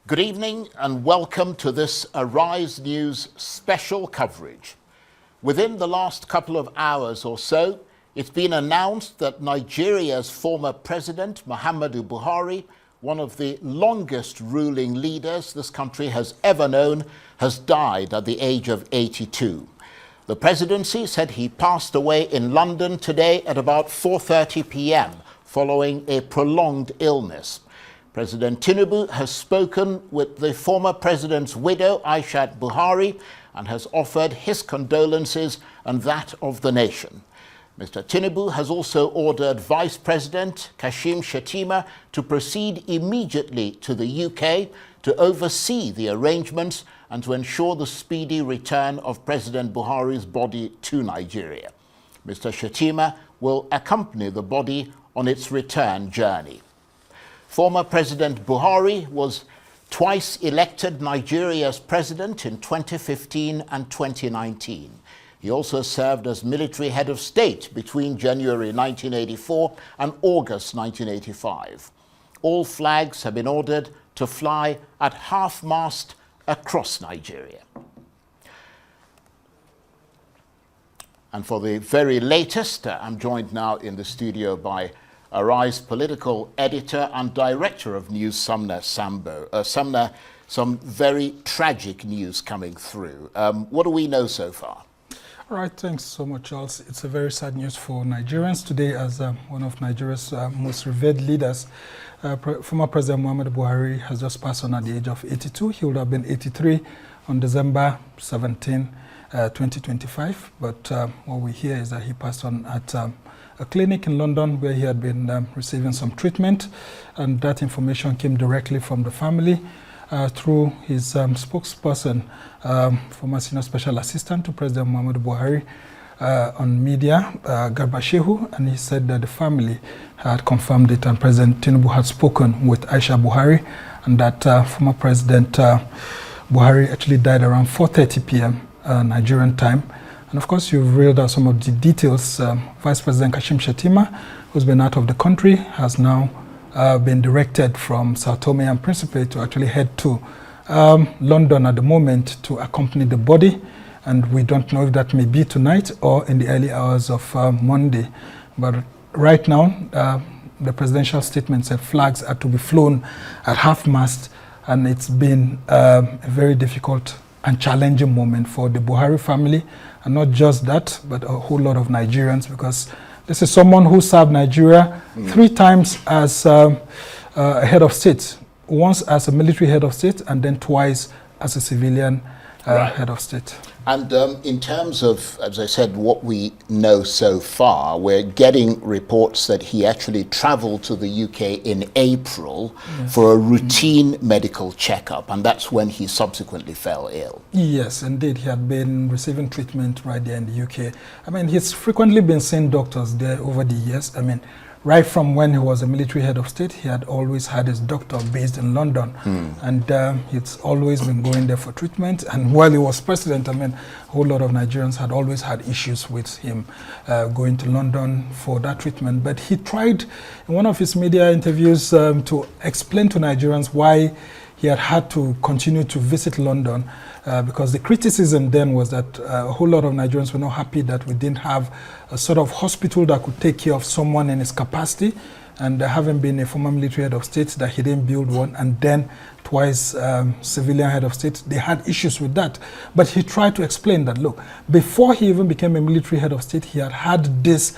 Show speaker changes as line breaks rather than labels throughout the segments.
Good evening and welcome to this Arise News special coverage. Within the last couple of hours or so, it's been announced that Nigeria's former president, Muhammadu Buhari, one of the longest ruling leaders this country has ever known, has died at the age of 82. The presidency said he passed away in London today at about 4:30 p.m. following a prolonged illness. President Tinubu has spoken with the former president's widow, Aishat Buhari, and has offered his condolences and that of the nation. Mr. Tinubu has also ordered Vice President Kashim Shettima to proceed immediately to the UK to oversee the arrangements and to ensure the speedy return of President Buhari's body to Nigeria. Mr. Shettima will accompany the body on its return journey. Former President Buhari was twice elected Nigeria's president in 2015 and 2019. He also served as military head of state between January 1984 and August 1985. All flags have been ordered to fly at half-mast across Nigeria. And for the very latest, I'm joined now in the studio by Arise political editor and director of news, Sambo. Sumner, some very tragic news coming through. What do we know so far?
All right, thanks so much, Charles. It's a very sad news for Nigerians today, as one of Nigeria's most revered leaders, former President Muhammadu Buhari, has just passed on at the age of 82. He would have been 83 on December 17, 2025. But what we hear is that he passed on at a clinic in London where he had been receiving some treatment, and that information came directly from the family through his spokesperson, former senior special assistant to President Muhammadu Buhari on media, Garba Shehu, and he said that the family had confirmed it and President Tinubu had spoken with Aisha Buhari, and that former President Buhari actually died around 4:30 p.m. Nigerian time. And of course, you've read out some of the details. Vice President Kashim Shettima, who's been out of the country, has now been directed from Sao Tome and Principe to actually head to London at the moment to accompany the body. And we don't know if that may be tonight or in the early hours of Monday. But right now, the presidential statement said flags are to be flown at half-mast, and it's been a very difficult and challenging moment for the Buhari family, and not just that, but a whole lot of Nigerians, because this is someone who served Nigeria 3 times as a head of state, once as a military head of state, and then twice as a civilian head of state.
And in terms of, as I said, what we know so far, we're getting reports that he actually traveled to the UK in April for a routine medical checkup, and that's when he subsequently fell ill.
Yes, indeed. He had been receiving treatment right there in the UK. I mean, he's frequently been seeing doctors there over the years. I mean, right from when he was a military head of state, he had always had his doctor based in London. And he's always been going there for treatment. And while he was president, I mean, a whole lot of Nigerians had always had issues with him going to London for that treatment. But he tried in one of his media interviews to explain to Nigerians why he had to continue to visit London, because the criticism then was that a whole lot of Nigerians were not happy that we didn't have a sort of hospital that could take care of someone in his capacity, and having been a former military head of state, that he didn't build one, and then twice civilian head of state, they had issues with that. But he tried to explain that, look, before he even became a military head of state, he had this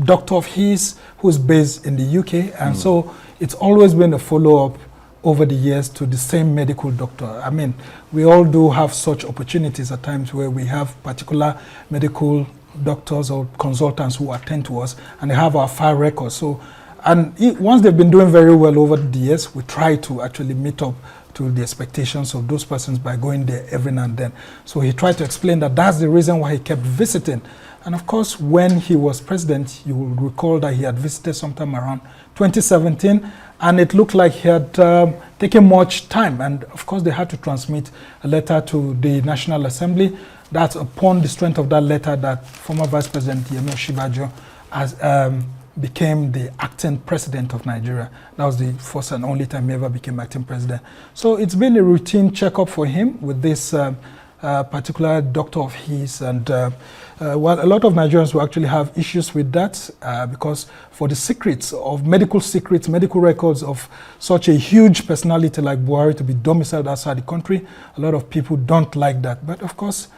doctor of his who's based in the UK, and so it's always been a follow-up over the years to the same medical doctor. I mean, we all do have such opportunities at times where we have particular medical doctors or consultants who attend to us, and they have our file records. So, and once they've been doing very well over the years, we try to actually meet up to the expectations of those persons by going there every now and then. So he tried to explain that that's the reason why he kept visiting. And of course, when he was president, you will recall that he had visited sometime around 2017, and it looked like he had taken much time. And of course, they had to transmit a letter to the National Assembly. That's upon the strength of that letter that former Vice President Yemi Osinbajo has became the acting president of Nigeria. That was the first and only time he ever became acting president. So it's been a routine checkup for him with this particular doctor of his, and well, a lot of Nigerians will actually have issues with that because for the secrets, medical records of such a huge personality like Buhari to be domiciled outside the country, a lot of people don't like that. But of course,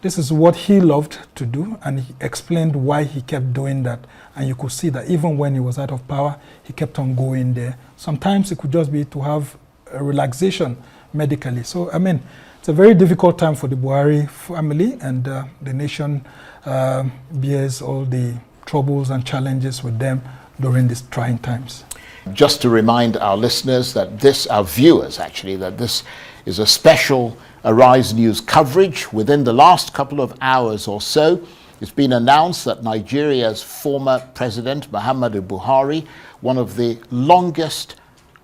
this is what he loved to do, and he explained why he kept doing that. And you could see that even when he was out of power, he kept on going there. Sometimes it could just be to have a relaxation medically. So, I mean, it's a very difficult time for the Buhari family, and the nation bears all the troubles and challenges with them during these trying times.
Just to remind our listeners that our viewers actually, that this is a special Arise News coverage. Within the last couple of hours or so, it's been announced that Nigeria's former president, Muhammadu Buhari, one of the longest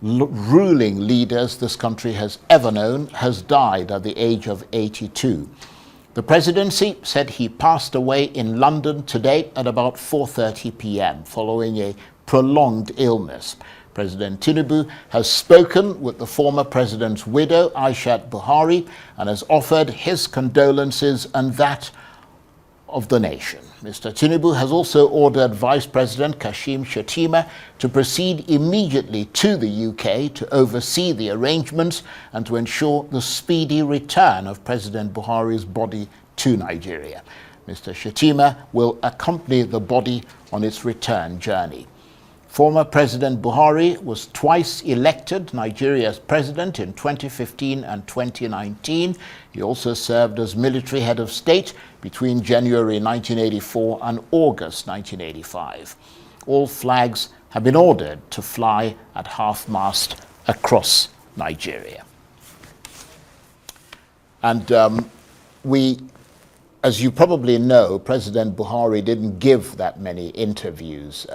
ruling leaders this country has ever known, has died at the age of 82. The presidency said he passed away in London today at about 4:30 p.m. following a prolonged illness. President Tinubu has spoken with the former president's widow, Aishat Buhari, and has offered his condolences and that of the nation. Mr. Tinubu has also ordered Vice President Kashim Shettima to proceed immediately to the UK to oversee the arrangements and to ensure the speedy return of President Buhari's body to Nigeria. Mr. Shettima will accompany the body on its return journey. Former President Buhari was twice elected Nigeria's president in 2015 and 2019. He also served as military head of state between January 1984 and August 1985. All flags have been ordered to fly at half-mast across Nigeria. And as you probably know, President Buhari didn't give that many interviews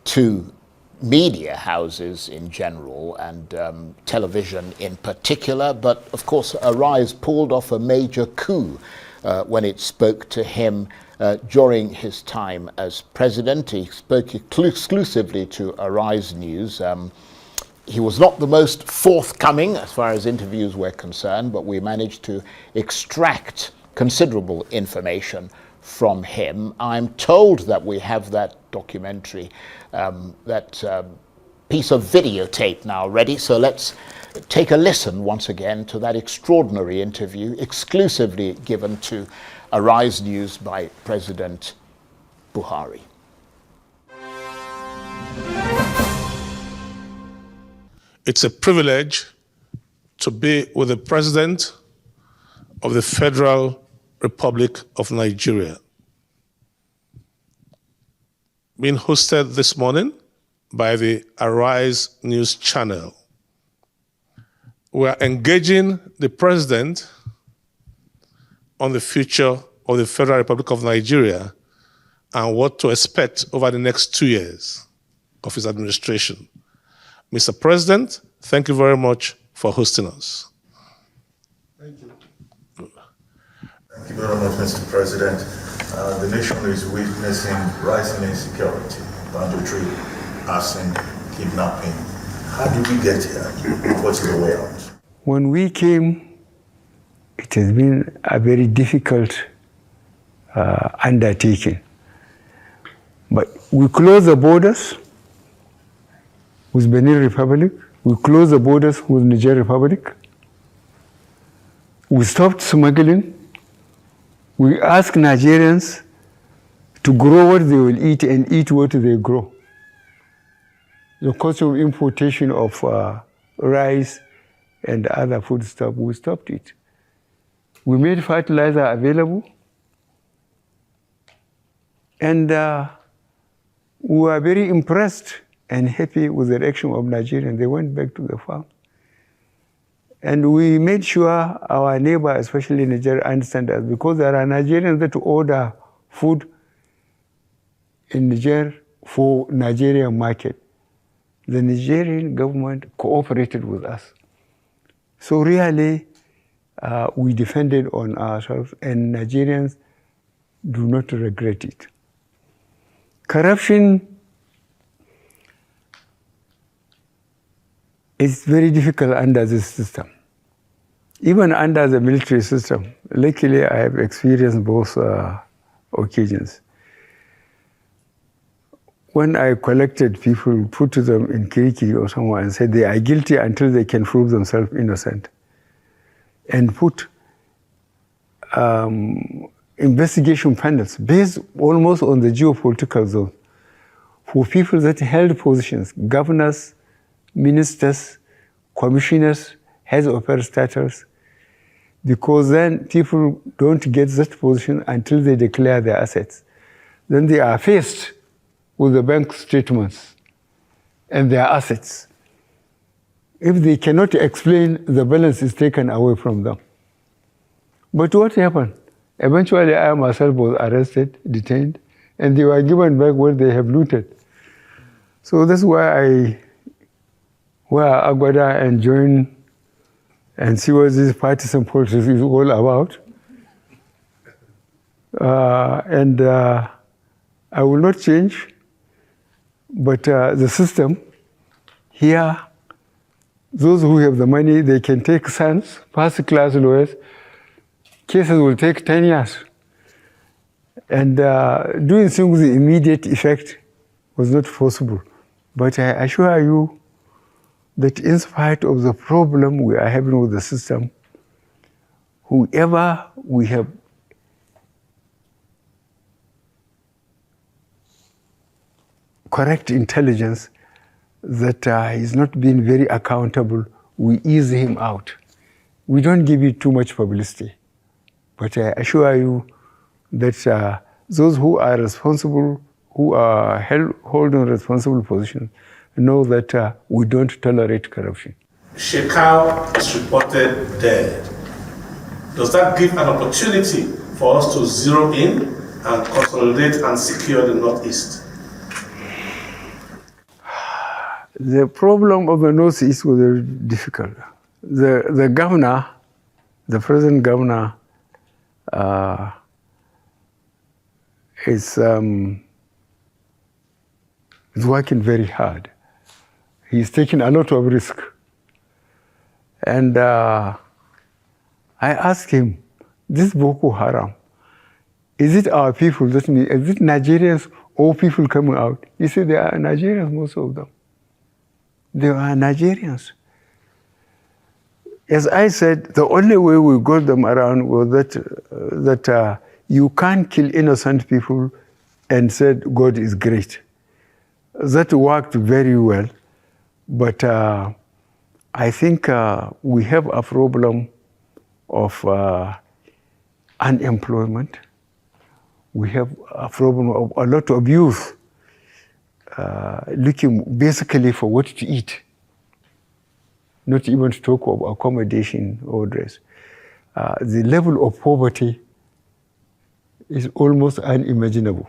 to media houses in general and television in particular, but of course Arise pulled off a major coup when it spoke to him during his time as president. He spoke exclusively to Arise News. He was not the most forthcoming as far as interviews were concerned, but we managed to extract considerable information from him. I'm told that we have that documentary, that piece of videotape now ready. So let's take a listen once again to that extraordinary interview exclusively given to Arise News by President Buhari.
It's a privilege to be with the President of the Federal Republic of Nigeria. Being hosted this morning by the Arise News channel. We are engaging the President on the future of the Federal Republic of Nigeria and what to expect over the next 2 years of his administration. Mr. President, thank you very much for hosting us.
Thank you. Thank you very much, Mr. President. The nation is witnessing rising insecurity, banditry, arson, kidnapping. How did we get here? What's the way out?
When we came, it has been a very difficult undertaking. But we closed the borders with Benin Republic. We closed the borders with Niger Republic. We stopped smuggling. We ask Nigerians to grow what they will eat and eat what they grow. The cost of importation of rice and other food stuff, we stopped it. We made fertilizer available, and we were very impressed and happy with the reaction of Nigerians. They went back to the farm. And we made sure our neighbor, especially Nigeria, understand us, because there are Nigerians that order food in Niger for Nigerian market. The Nigerian government cooperated with us. So really, we defended on ourselves, and Nigerians do not regret it. Corruption is very difficult under this system. Even under the military system, luckily I have experienced both occasions. When I collected people, put them in Kiriki or somewhere and said they are guilty until they can prove themselves innocent, and put investigation panels based almost on the geopolitical zone for people that held positions, governors, ministers, commissioners, heads of parastatals, because then people don't get that position until they declare their assets. Then they are faced with the bank statements and their assets. If they cannot explain, the balance is taken away from them. But what happened? Eventually, I myself was arrested, detained, and they were given back what they have looted. So that's why I wear Agbada and join and see what this partisan politics is all about. I will not change, but the system here, those who have the money, they can take sons, first-class lawyers. Cases will take 10 years. And doing things with immediate effect was not possible. But I assure you that in spite of the problem we are having with the system, whoever we have correct intelligence that is not being very accountable, we ease him out. We don't give it too much publicity. But I assure you that those who are responsible, who are holding responsible positions, know that we don't tolerate corruption.
Shekau is reported dead. Does that give an opportunity for us to zero in and consolidate and secure the Northeast?
The problem of the Northeast was very difficult. The governor, the present governor, is working very hard. He's taking a lot of risk. And I asked him, this Boko Haram, is it our people, that means, is it Nigerians or people coming out? He said, they are Nigerians, most of them. They are Nigerians. As I said, the only way we got them around was that you can't kill innocent people and said God is great. That worked very well, but I think we have a problem of unemployment. We have a problem of a lot of youth looking basically for what to eat, not even to talk of accommodation or dress. The level of poverty is almost unimaginable.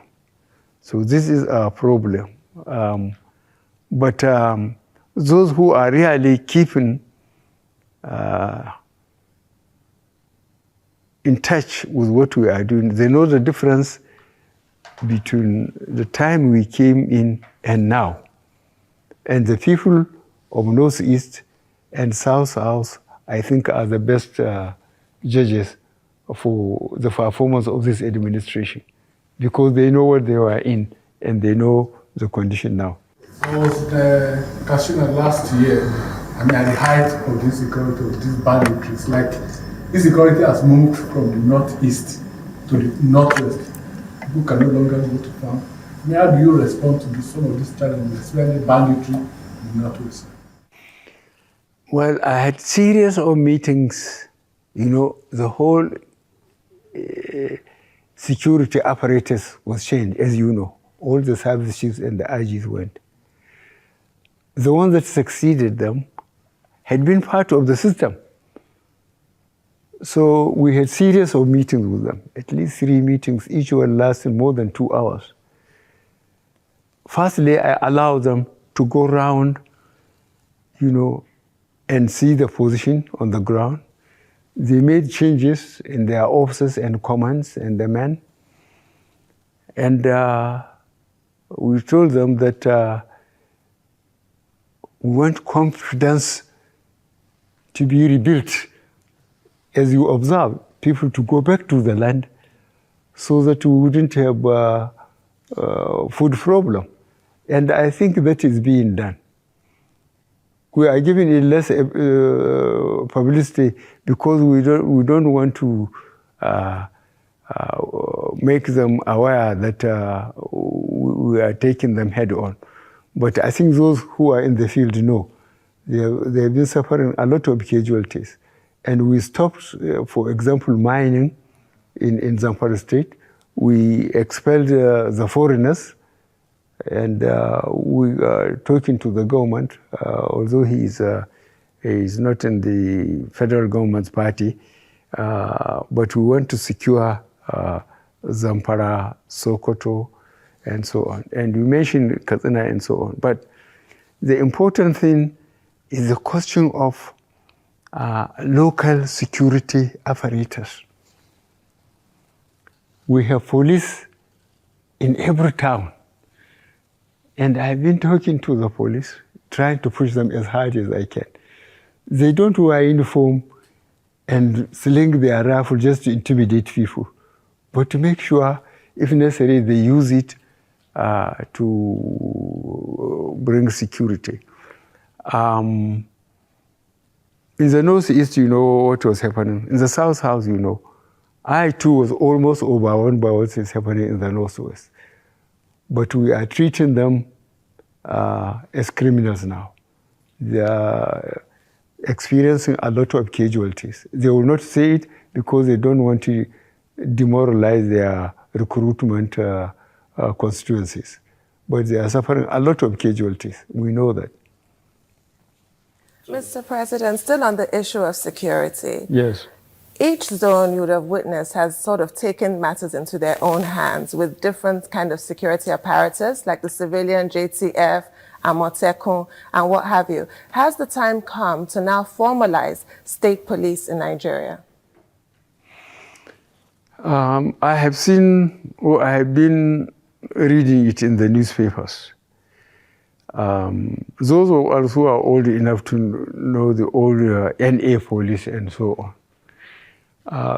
So this is a problem. But those who are really keeping in touch with what we are doing, they know the difference between the time we came in and now. And the people of Northeast and South, I think, are the best judges for the performance of this administration, because they know what they were in and they know the condition now.
I was Kashina last year, at the height of the insecurity of these banditries. Like, insecurity has moved from the northeast to the northwest. People can no longer go to farm. How do you respond to some of these challenges, especially banditry in the northwest?
Well, I had series of meetings. You know, the whole security apparatus was changed, as you know. All the service chiefs and the IGs went. The ones that succeeded them had been part of the system. So we had series of meetings with them, at least 3 meetings, each one lasted more than 2 hours. Firstly, I allowed them to go around, you know, and see the position on the ground. They made changes in their officers and commands and the men. And we told them that we want confidence to be rebuilt. As you observe, people to go back to the land so that we wouldn't have food problem. And I think that is being done. We are giving it less publicity because we don't want to make them aware that we are taking them head on. But I think those who are in the field know. They have been suffering a lot of casualties. And we stopped, for example, mining in Zamfara State. We expelled the foreigners, and we are talking to the government, although he is not in the federal government's party, but we want to secure Zamfara, Sokoto, and so on. And we mentioned Katsina and so on. But the important thing is the question of local security apparatus. We have police in every town. And I've been talking to the police, trying to push them as hard as I can. They don't wear uniform and sling their rifle just to intimidate people, but to make sure, if necessary, they use it to bring security. In the Northeast, you know what was happening. In the South House, you know. I, too, was almost overwhelmed by what is happening in the Northwest. But we are treating them as criminals now. They are experiencing a lot of casualties. They will not say it because they don't want to demoralize their recruitment constituencies. But they are suffering a lot of casualties. We know that.
Mr. President, still on the issue of security.
Yes.
Each zone you would have witnessed has sort of taken matters into their own hands with different kind of security apparatus, like the civilian JTF, Amotekun, and what have you. Has the time come to now formalize state police in Nigeria?
I have seen, or I have been reading it in the newspapers. Those of us who are old enough to know the old NA police and so on.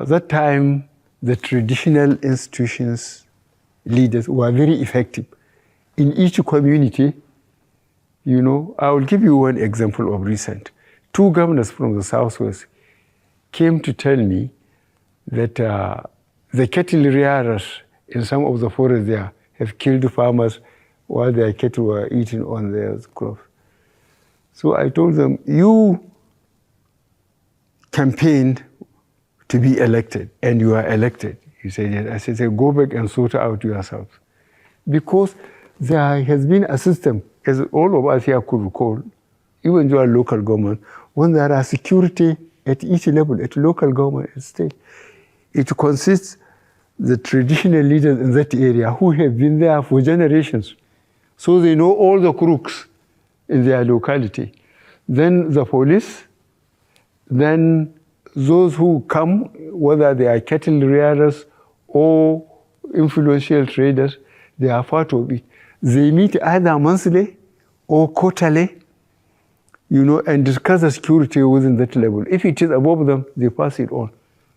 That time, the traditional institutions leaders were very effective. In each community, you know, I will give you one example of recent. 2 governors from the Southwest came to tell me that the cattle rearers in some of the forests there have killed farmers while their cattle were eating on their crops. So I told them, you campaigned to be elected, and you are elected. He said, yes. I said, go back and sort out yourselves. Because there has been a system, as all of us here could recall, even your local government, when there are security at each level, at local government, at state, it consists the traditional leaders in that area who have been there for generations. So they know all the crooks in their locality. Then the police, then those who come, whether they are cattle rearers or influential traders, they are part of it. They meet either monthly or quarterly, you know, and discuss the security within that level. If it is above them, they pass it on.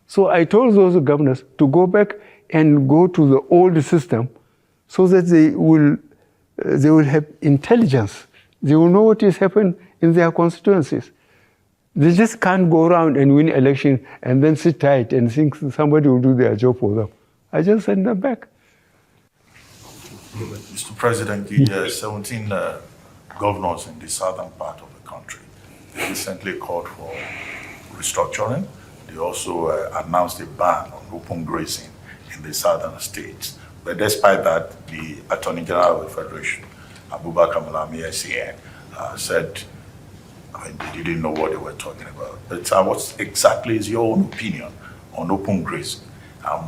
So I told those governors to go back and go to the old system so that they will have intelligence. They will know what is happening in their constituencies. They just can't go around and win election and then sit tight and think somebody will do their job for them. I just send them back.
Mr. President, the 17 governors in the southern part of the country recently called for restructuring. They also announced a ban on open grazing in the southern states. But despite that, the Attorney General of the Federation, Abubakar Malami, SAN, said they didn't know what they were talking about. But what exactly is your own opinion on open grazing?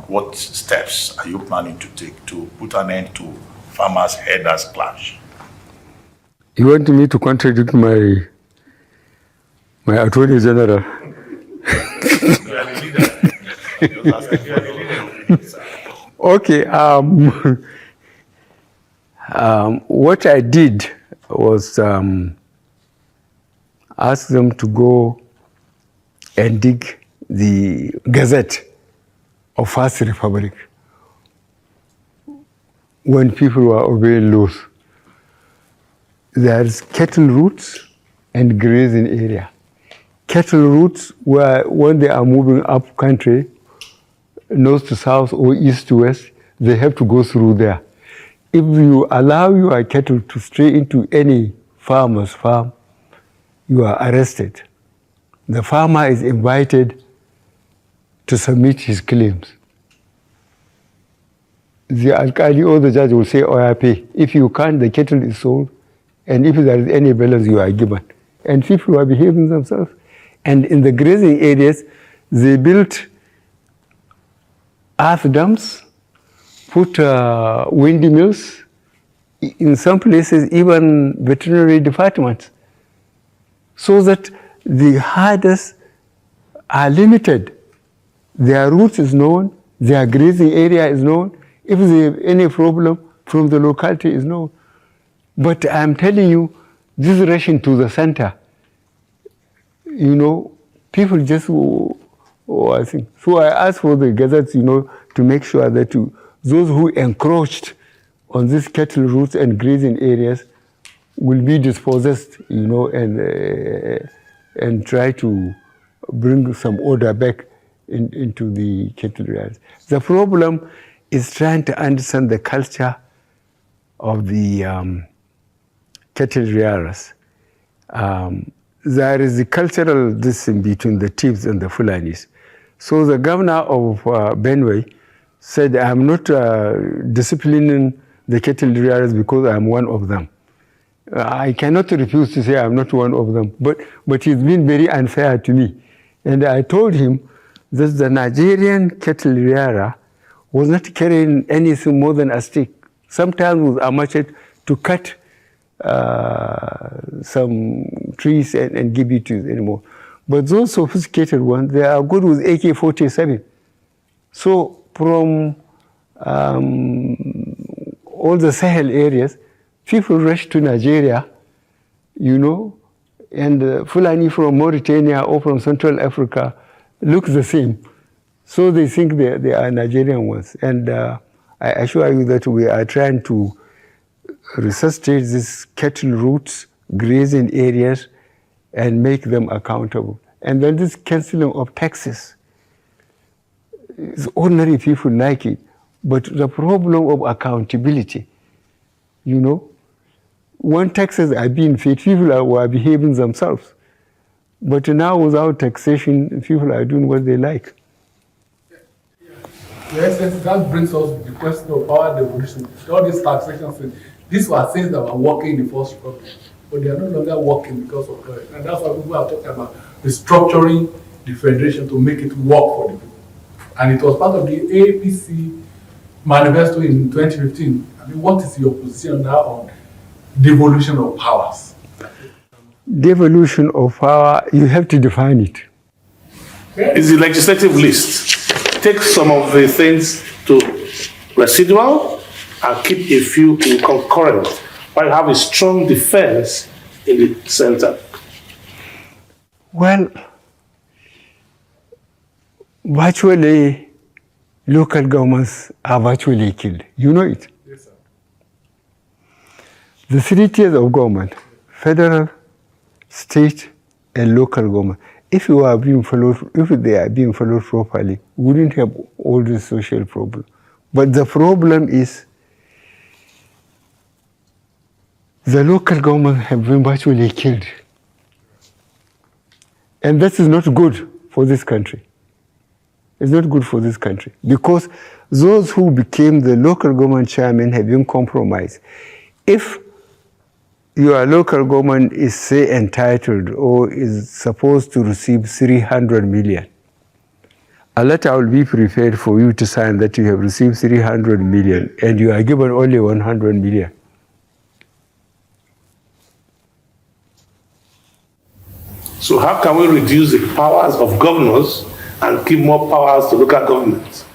What steps are you planning to take to put an end to farmers' herders' clash?
You want me to contradict my Attorney General? Okay. What I did was ask them to go and dig the Gazette of First Republic when people were obeying laws. There's cattle routes and grazing area. Cattle routes where when they are moving up country, north to south or east to west, they have to go through there. If you allow your cattle to stray into any farmer's farm, you are arrested. The farmer is invited to submit his claims. The alkali or the judge will say, oh, I pay. If you can't, the cattle is sold. And if there is any balance, you are given. And people are behaving themselves. And in the grazing areas, they built earth dams, put windmills, in some places even veterinary departments, so that the herders are limited. Their route is known, their grazing area is known. If they have any problem from the locality is known. But I'm telling you, this rushing to the center, you know, people just, I think. So I asked for the gazettes, you know, to make sure that those who encroached on these cattle routes and grazing areas will be dispossessed, you know, and try to bring some order back into the cattle areas. The problem is trying to understand the culture of the cattle rearers. There is a cultural distance between the Tips and the Fulanis. So the governor of Benue said, I'm not disciplining the cattle rearers because I'm one of them. I cannot refuse to say I'm not one of them, but he's been very unfair to me. And I told him that the Nigerian cattle rearer was not carrying anything more than a stick, sometimes with a machete to cut some trees and give it to anymore. But those sophisticated ones, they are good with AK-47. So from all the Sahel areas, people rush to Nigeria, you know, and Fulani from Mauritania or from Central Africa look the same. So they think they are Nigerian ones. And I assure you that we are trying to resuscitate these cattle routes, grazing areas, and make them accountable. And then this cancelling of taxes. Ordinary people like it, but the problem of accountability, you know, when taxes are being paid, people are behaving themselves. But now without taxation, people are doing what they like.
Yes, that brings us to the question of power devolution. All these taxation, these were things that were working in the First Republic, but they are no longer working because of COVID. And that's why people are talking about restructuring the federation to make it work for the people. And it was part of the APC manifesto in 2015. I mean, what is your position now on devolution of powers?
Devolution of power, you have to define it.
It's the legislative list. Take some of the things to residual and keep a few in concurrent, while you have a strong defense in the center.
Well, virtually, local governments are virtually killed. You know it.
Yes, sir.
The 3 tiers of government, federal, state, and local government, if they are being followed properly, we wouldn't have all these social problems. But the problem is the local government have been virtually killed. And that is not good for this country. It's not good for this country because those who became the local government chairman have been compromised. If your local government is, say, entitled or is supposed to receive 300 million, a letter will be prepared for you to sign that you have received 300 million and you are given only 100 million.
So how can we reduce the powers of governors and give more powers to local governments?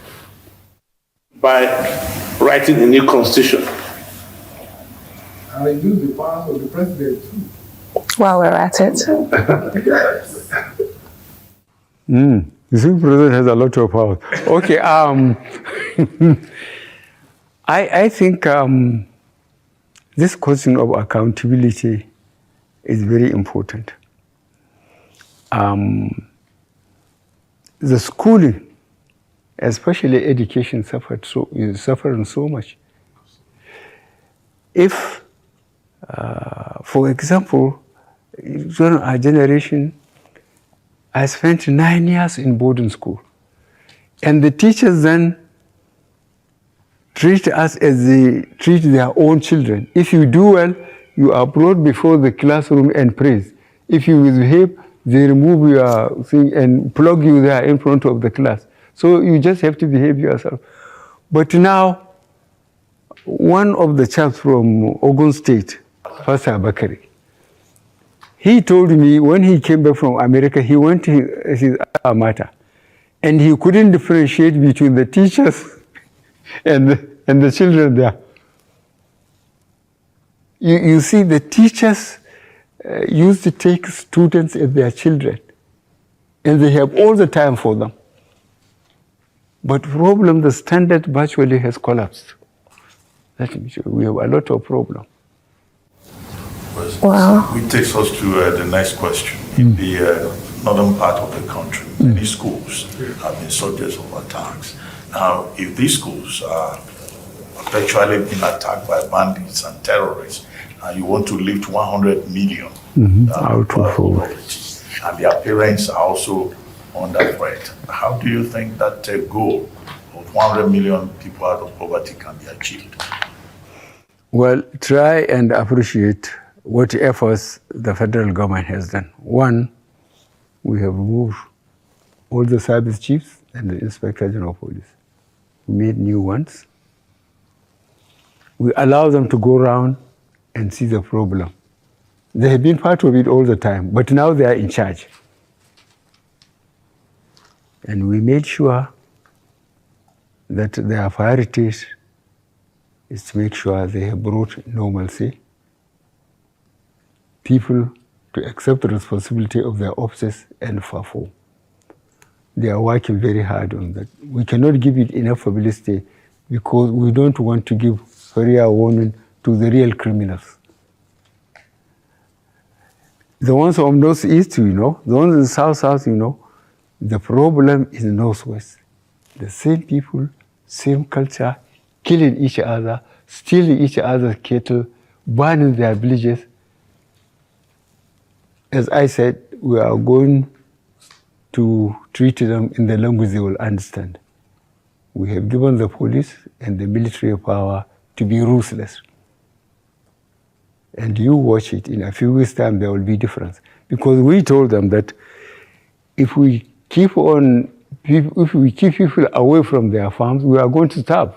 By writing a new constitution.
and reduce the powers of the president too.
While we're at it.
Yes.
The Supreme President has a lot of power. Okay, I think this question of accountability is very important. The schooling, especially education, is suffering so much. If, for example, during our generation, I spent 9 years in boarding school, and the teachers then treat us as they treat their own children. If you do well, you are brought before the classroom and praised. If you misbehave, they remove your thing and plug you there in front of the class. So you just have to behave yourself. But now, one of the chaps from Ogun State, Pastor Bakari, he told me when he came back from America, he went to his alma mater, and he couldn't differentiate between the teachers and the children there. You see, the teachers used to take students as their children, and they have all the time for them. But problem, the standard virtually has collapsed. We have a lot of problem.
Wow.
Which takes us to the next question. In the northern part of the country, many schools have been subject of attacks. Now, if these schools are perpetually being attacked by bandits and terrorists, and you want to lift 100 million out of poverty, and their parents are also under threat, how do you think that goal of 100 million people out of poverty can be achieved?
Well, try and appreciate what efforts the federal government has done. One, we have removed all the service chiefs and the Inspector General of Police. We made new ones. We allow them to go around and see the problem. They have been part of it all the time, but now they are in charge. And we made sure that their priorities is to make sure they have brought normalcy, people to accept the responsibility of their offices and perform. They are working very hard on that. We cannot give it enough publicity because we don't want to give fair warning to the real criminals. The ones from Northeast, you know, the ones in South, you know, the problem is Northwest. The same people, same culture, killing each other, stealing each other's cattle, burning their villages. As I said, we are going to treat them in the language they will understand. We have given the police and the military power to be ruthless. And you watch it, in a few weeks' time there will be difference. Because we told them that if we keep people away from their farms, we are going to starve.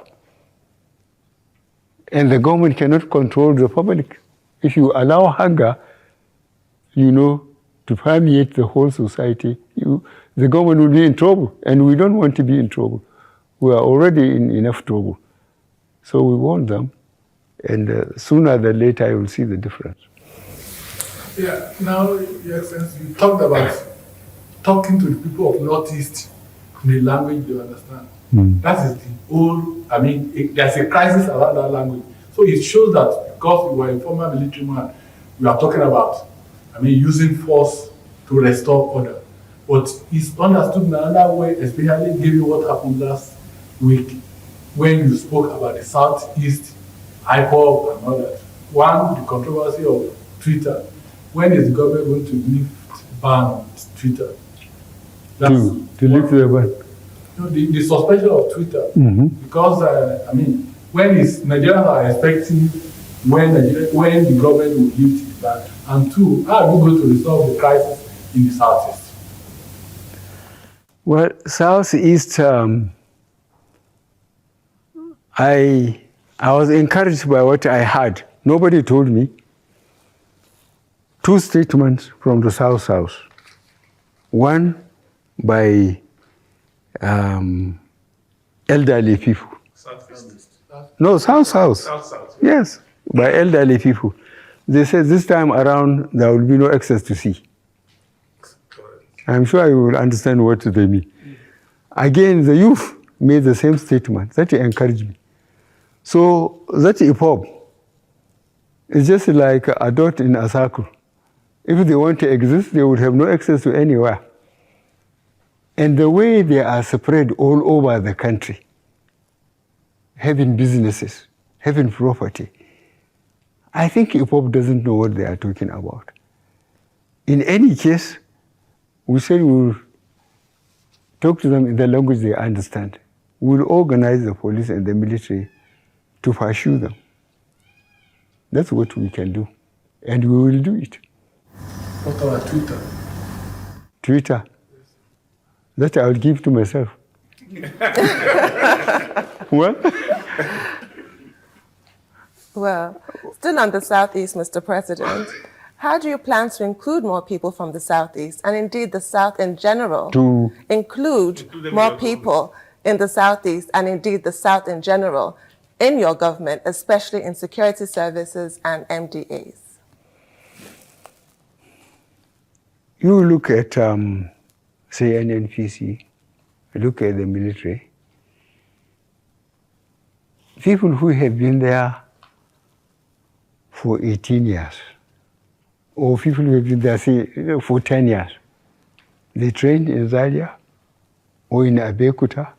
And the government cannot control the public. If you allow hunger, you know, to permeate the whole society, the government will be in trouble, and we don't want to be in trouble. We are already in enough trouble. So we warn them, and sooner than later you will see the difference.
Yeah, now, Your Excellency, you talked about talking to the people of Northeast in the language they understand. That is the whole, I mean, there's a crisis around that language. So it shows that because you were a former military man, you are talking about, I mean, using force to restore order. But it's understood in another way, especially given what happened last week when you spoke about the Southeast, IPOB and all that. One, the controversy of Twitter. When is the government going to lift ban on Twitter?
To lift the ban?
You know, the suspension of Twitter. Because, I mean, when is Nigerians are expecting when the government will lift it ban? And two, how are we going to resolve the crisis in the Southeast?
Well, Southeast, I was encouraged by what I heard. Nobody told me. Two statements from the South. One by elderly people.
Southeast.
No, South.
South.
Yes. by elderly people. They said this time around there will be no access to sea. I'm sure you will understand what they mean. Again, the youth made the same statement. That encouraged me. So that EPOB is just like a dot in a circle. If they want to exist, they would have no access to anywhere. And the way they are spread all over the country, having businesses, having property, I think EPOB doesn't know what they are talking about. In any case, we said we'll talk to them in the language they understand. We'll organize the police and the military to pursue them. That's what we can do. And we will do it.
What about Twitter?
Twitter? That I will give to myself. What?
Well, still on the Southeast, Mr. President, how do you plan to include more people from the Southeast, and indeed the South in general,
To
include more people in the Southeast, and indeed the South in general, in your government, especially in security services and MDAs?
You look at, say, NNPC, look at the military. People who have been there for 18 years, or people who have been there, say, for 10 years, they trained in Zaria or in Abeokuta.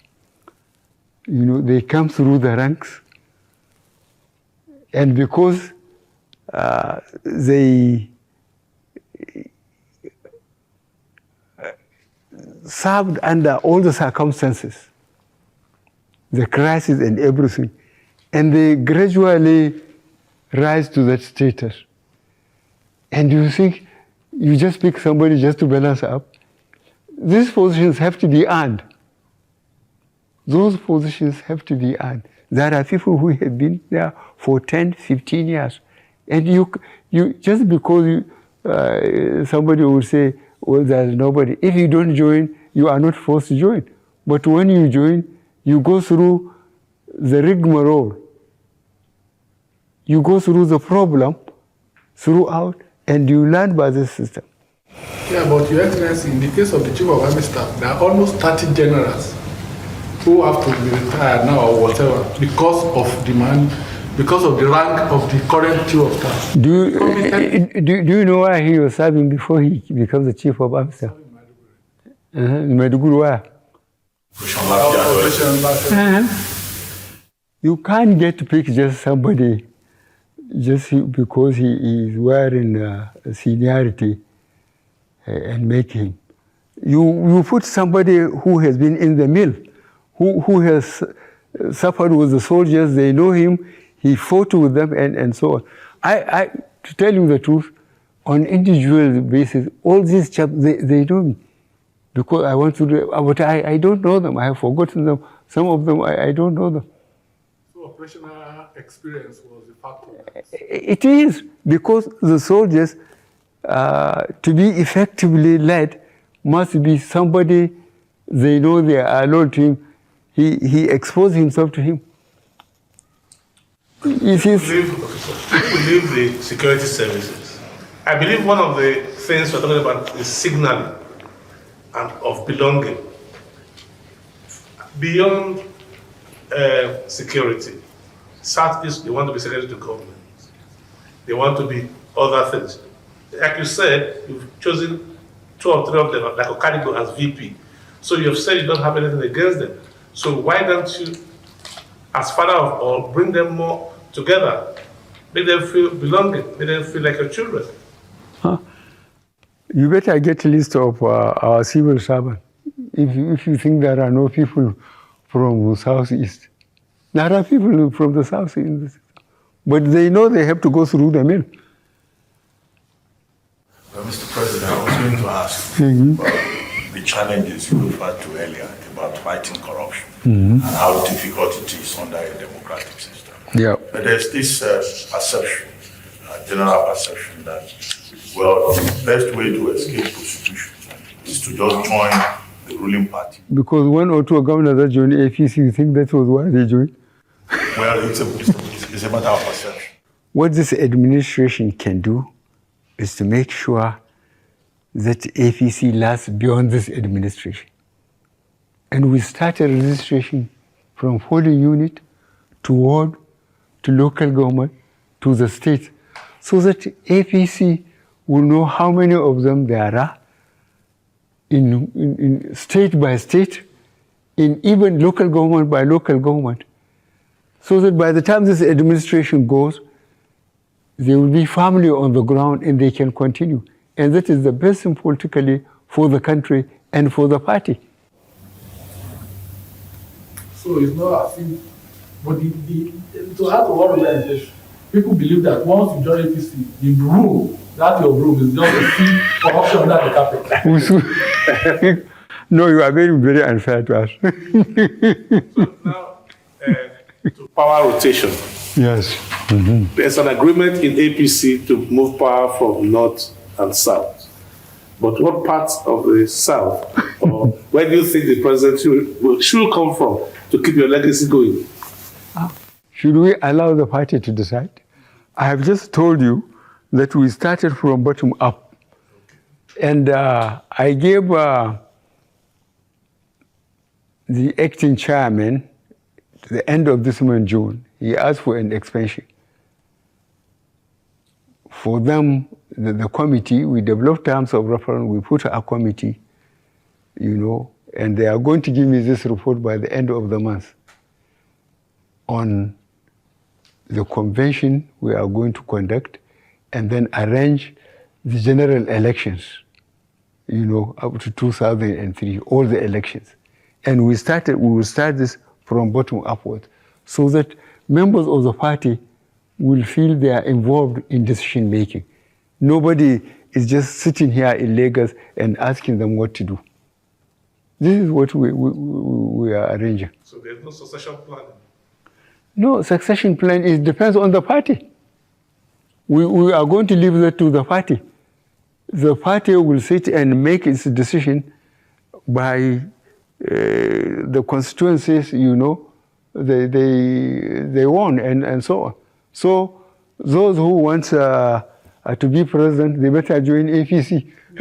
You know, they come through the ranks, and because they served under all the circumstances, the crisis and everything, and they gradually rise to that status. And you think you just pick somebody just to balance up? These positions have to be earned. Those positions have to be earned. There are people who have been there for 10, 15 years. And you just because somebody will say, well, there's nobody. If you don't join, you are not forced to join. But when you join, you go through the rigmarole. You go through the problem throughout, and you learn by the system.
Yeah, but Your Excellency, in the case of the Chief of Army Staff, there are almost 30 generals who have to be retired now or whatever because of demand, because of the rank of the current Chief of Staff.
Do you know why he was serving before he becomes the Chief of Army Staff? Maiduguri, why? You can't get to pick just somebody just because he is wearing seniority and make him. You put somebody who has been in the mill, who has suffered with the soldiers, they know him, he fought with them, and so on. To tell you the truth, on individual basis, all these chaps, they know me. Because I want to do, but I don't know them, I have forgotten them. Some of them, I don't know them.
So operational experience was a factor.
It is, because the soldiers, to be effectively led, must be somebody they know they are alone to him. He exposed himself to him.
We believe the security services. I believe one of the things we're talking about is signaling and of belonging. Beyond security, Southeast, they want to be secretary to government. They want to be other things. Like you said, you've chosen 2 or 3 of them, like Okadigo as VP. So you've said you don't have anything against them. So why don't you, as father of all, bring them more together? Make them feel belonging, make them feel like your children.
You better get a list of our civil servants. If you think there are no people from the Southeast, there are people from the Southeast, but they know they have to go through the mill.
Well, Mr. President, I was going to ask about the challenges you referred to earlier about fighting corruption and how difficult it is under a democratic system.
Yeah.
But there's this perception, general perception that, well, the best way to escape prosecution is to just join the ruling party.
Because 1 or 2 governors that joined APC, you think that was why they joined?
Well, it's a matter of perception.
What this administration can do is to make sure that APC lasts beyond this administration. And we started registration from polling unit to ward to local government to the state, so that APC will know how many of them there are in state by state, in even local government by local government, so that by the time this administration goes, they will be firmly on the ground and they can continue. And that is the best thing politically for the country and for the party.
So it's not as if, but to add to what Robert said, people believe that once you join APC, the broom, that your broom is just a seat for option under the carpet.
No, you are very, very unfair to us.
So now, to power rotation.
Yes.
There's an agreement in APC to move power from north and south. But what parts of the south, or where do you think the presidency should come from to keep your legacy going?
Should we allow the party to decide? I have just told you that we started from bottom up. And I gave the acting chairman, to the end of this month, June, he asked for an expansion. For them, the committee, we developed terms of reference, we put a committee, and they are going to give me this report by the end of the month on the convention we are going to conduct, and then arrange the general elections, up to 2003, all the elections. And we will start this from bottom upward, so that members of the party will feel they are involved in decision making. Nobody is just sitting here in Lagos and asking them what to do. This is what we are arranging.
So there's no succession planning?
No, succession plan, it depends on the party. We are going to leave that to the party. The party will sit and make its decision by the constituencies, they won and so on. So those who want to be president, they better join APC.
I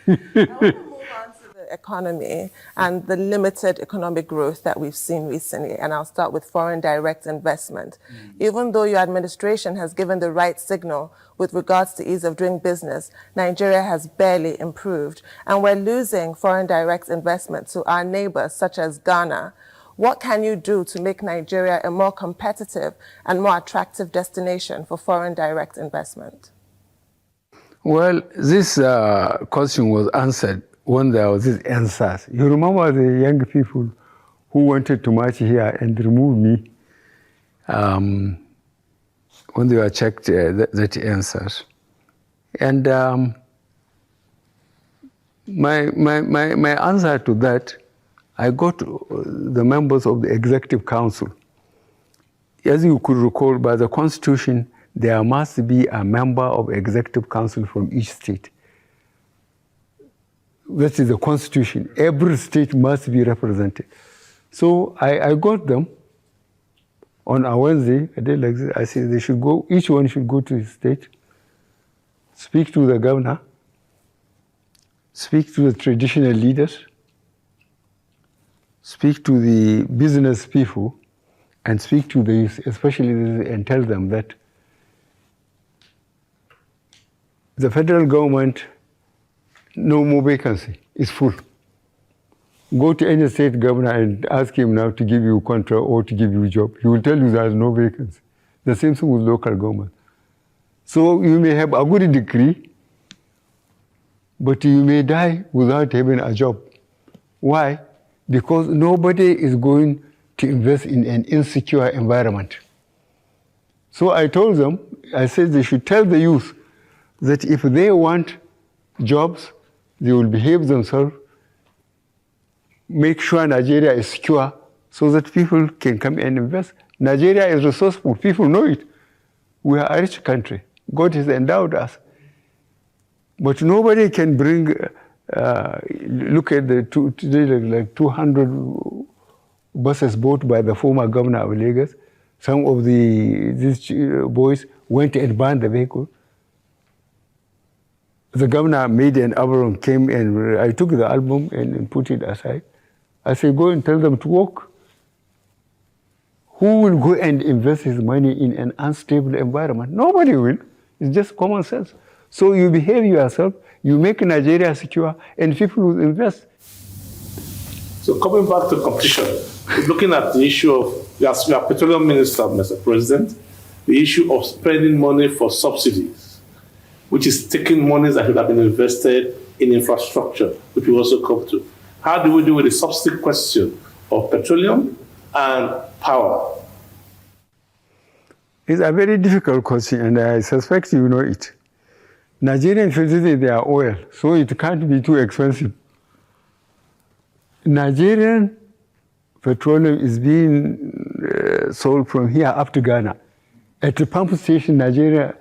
want to move on to the economy and the limited economic growth that we've seen recently. And I'll start with foreign direct investment. Even though your administration has given the right signal with regards to ease of doing business, Nigeria has barely improved. And we're losing foreign direct investment to our neighbors, such as Ghana. What can you do to make Nigeria a more competitive and more attractive destination for foreign direct investment?
Well, this question was answered when there was this answers. You remember the young people who wanted to march here and remove me when they were checked that answers. And my answer to that, I got the members of the Executive Council. As you could recall, by the Constitution, there must be a member of Executive Council from each state. That is the Constitution. Every state must be represented. So I got them on a Wednesday, a day like this. I said they should go, each one should go to his state, speak to the governor, speak to the traditional leaders, speak to the business people, and speak to the youth, especially, and tell them that the federal government, no more vacancy, is full. Go to any state governor and ask him now to give you a contract or to give you a job. He will tell you there is no vacancy. The same thing with local government. So you may have a good degree, but you may die without having a job. Why? Because nobody is going to invest in an insecure environment. So I told them, I said they should tell the youth that if they want jobs, they will behave themselves, make sure Nigeria is secure so that people can come and invest. Nigeria is resourceful, people know it. We are a rich country. God has endowed us. But nobody can bring, look at the today, like 200 buses bought by the former governor of Lagos, some of these boys went and burned the vehicle. The governor made an album, came and I took the album and put it aside. I said, go and tell them to walk. Who will go and invest his money in an unstable environment? Nobody will. It's just common sense. So you behave yourself, you make Nigeria secure, and people will invest.
So coming back to competition, looking at the issue of, you are petroleum minister, Mr. President, the issue of spending money for subsidies, which is taking monies that should have been invested in infrastructure, which we also come to. How do we deal with the subsidy question of petroleum and power?
It's a very difficult question, and I suspect you know it. Nigerians feel their oil, so it can't be too expensive. Nigerian petroleum is being sold from here up to Ghana. At the pump station, Nigeria,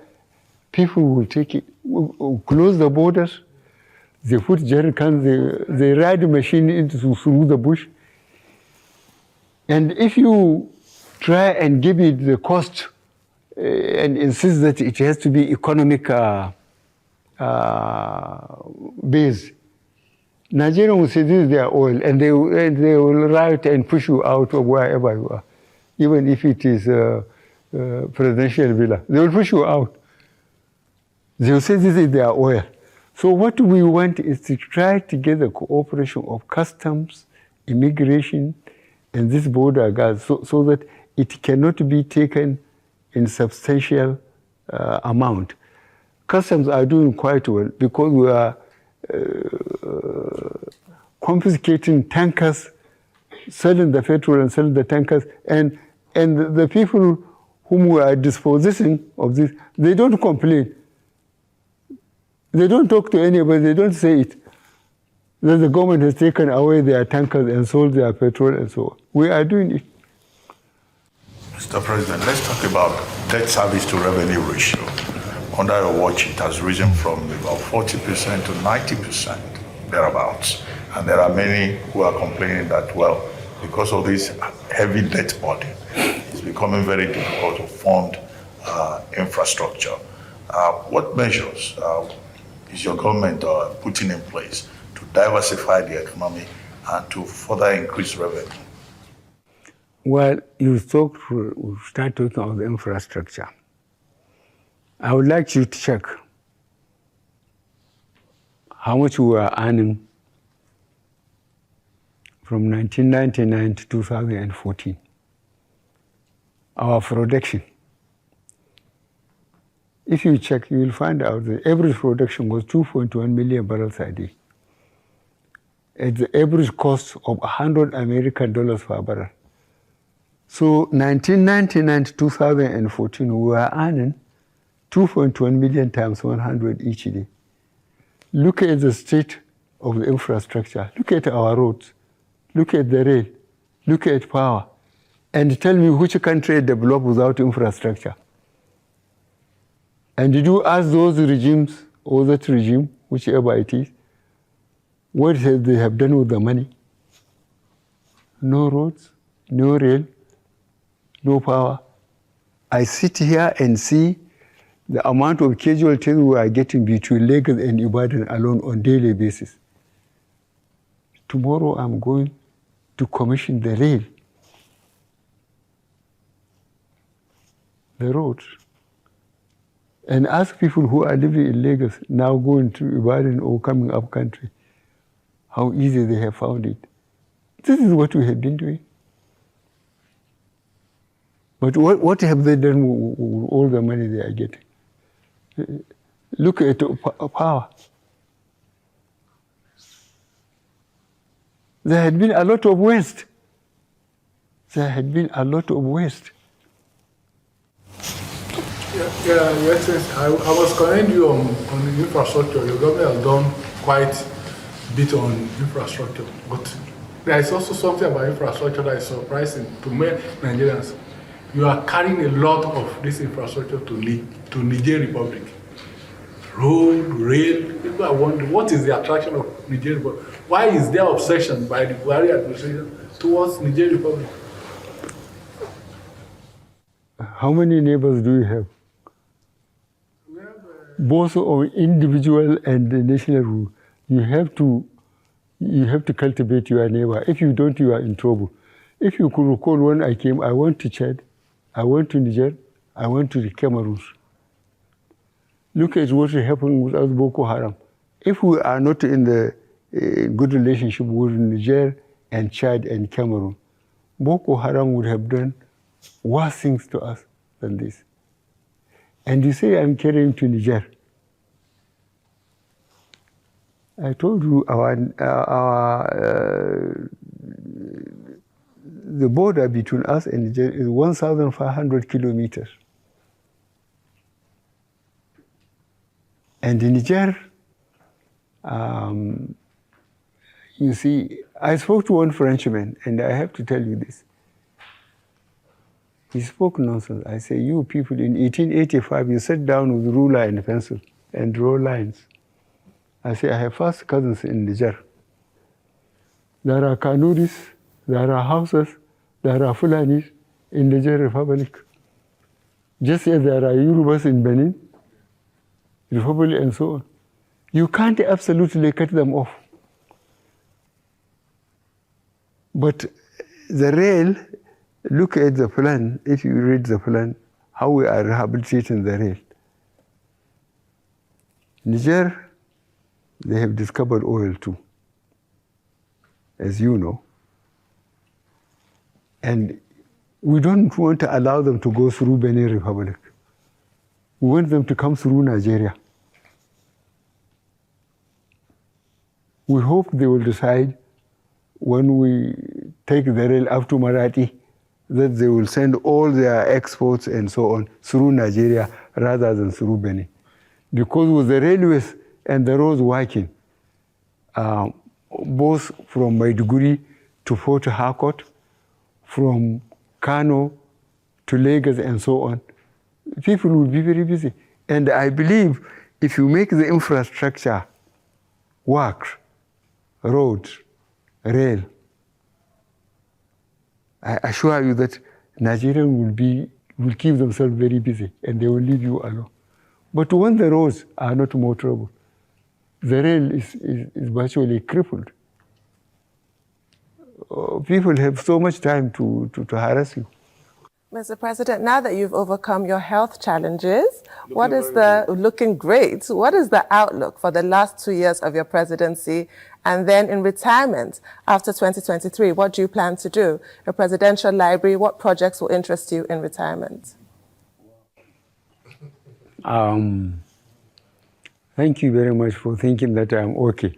people will take it, will close the borders, they put jerry cans, they ride the machine through the bush. And if you try and give it the cost and insist that it has to be economic base, Nigeria will say this is their oil, and they will riot and push you out of wherever you are, even if it is a presidential villa. They will push you out. They will say this is their oil. So what we want is to try to get the cooperation of customs, immigration, and this border guards, so that it cannot be taken in substantial amount. Customs are doing quite well because we are confiscating tankers, selling the petrol and selling the tankers, and the people whom we are dispossessing of this, they don't complain. They don't talk to anybody, they don't say it. That the government has taken away their tankers and sold their petrol and so on. We are doing it.
Mr. President, let's talk about debt service to revenue ratio. Under your watch, it has risen from about 40% to 90%, thereabouts. And there are many who are complaining that, well, because of this heavy debt burden, it's becoming very difficult to fund infrastructure. What measures is your government putting in place to diversify the economy and to further increase revenue?
Well, we start talking about the infrastructure. I would like you to check how much we are earning from 1999 to 2014. Our production. If you check, you will find out the average production was 2.1 million barrels a day at the average cost of $100 American per barrel. So 1999 to 2014, we were earning 2.1 million times 100 each day. Look at the state of the infrastructure. Look at our roads. Look at the rail. Look at power. And tell me which country developed without infrastructure. And did you ask those regimes, or that regime, whichever it is, what they have done with the money? No roads, no rail, no power. I sit here and see the amount of casualties we are getting between Lagos and Ibadan alone on a daily basis. Tomorrow I'm going to commission the rail, the roads, and ask people who are living in Lagos now going to Ibadan or coming up country how easy they have found it. This is what we have been doing. But what have they done with all the money they are getting? Look at power. There had been a lot of waste. There had been a lot of waste.
Yeah, Your Excellency, I was commending you on the infrastructure. Your government has done quite a bit on infrastructure, but there is also something about infrastructure that is surprising to many Nigerians. You are carrying a lot of this infrastructure to Niger Republic. Road, rail, people are wondering, what is the attraction of Niger Republic? Why is there obsession by the Buhari administration towards Niger Republic?
How many neighbors do you have? Both on individual and the national rule. You have to cultivate your neighbor. If you don't, you are in trouble. If you could recall, when I came, I went to Chad, I went to Niger, I went to the Cameroon. Look at what happened with us Boko Haram. If we are not in the good relationship with Niger and Chad and Cameroon, Boko Haram would have done worse things to us than this. And you say I'm carrying to Niger. I told you the border between us and Niger is 1,500 kilometers. And in Niger, you see, I spoke to one Frenchman, and I have to tell you this. He spoke nonsense. I say, you people, in 1885, you sat down with ruler and pencil and draw lines. I say, I have first cousins in Niger. There are Kanuris, there are Hausas, there are Fulanis in Niger Republic. Just as there are Yorubas in Benin Republic and so on. You can't absolutely cut them off. But the rail, look at the plan, if you read the plan, how we are rehabilitating the rail. Niger, they have discovered oil too, as you know. And we don't want to allow them to go through Benin Republic. We want them to come through Nigeria. We hope they will decide when we take the rail up to Marathi that they will send all their exports and so on through Nigeria rather than through Benin. Because with the railways and the roads working, both from Maiduguri to Port Harcourt, from Kano to Lagos and so on, people will be very busy. And I believe if you make the infrastructure work, roads, rail, I assure you that Nigerians will keep themselves very busy and they will leave you alone. But when the roads are not motorable, the rail is virtually crippled. People have so much time to harass you.
Mr. President, now that you've overcome your health challenges, looking great, what is the outlook for the last 2 years of your presidency? And then in retirement, after 2023, what do you plan to do? Your presidential library, what projects will interest you in retirement?
Thank you very much for thinking that I'm okay.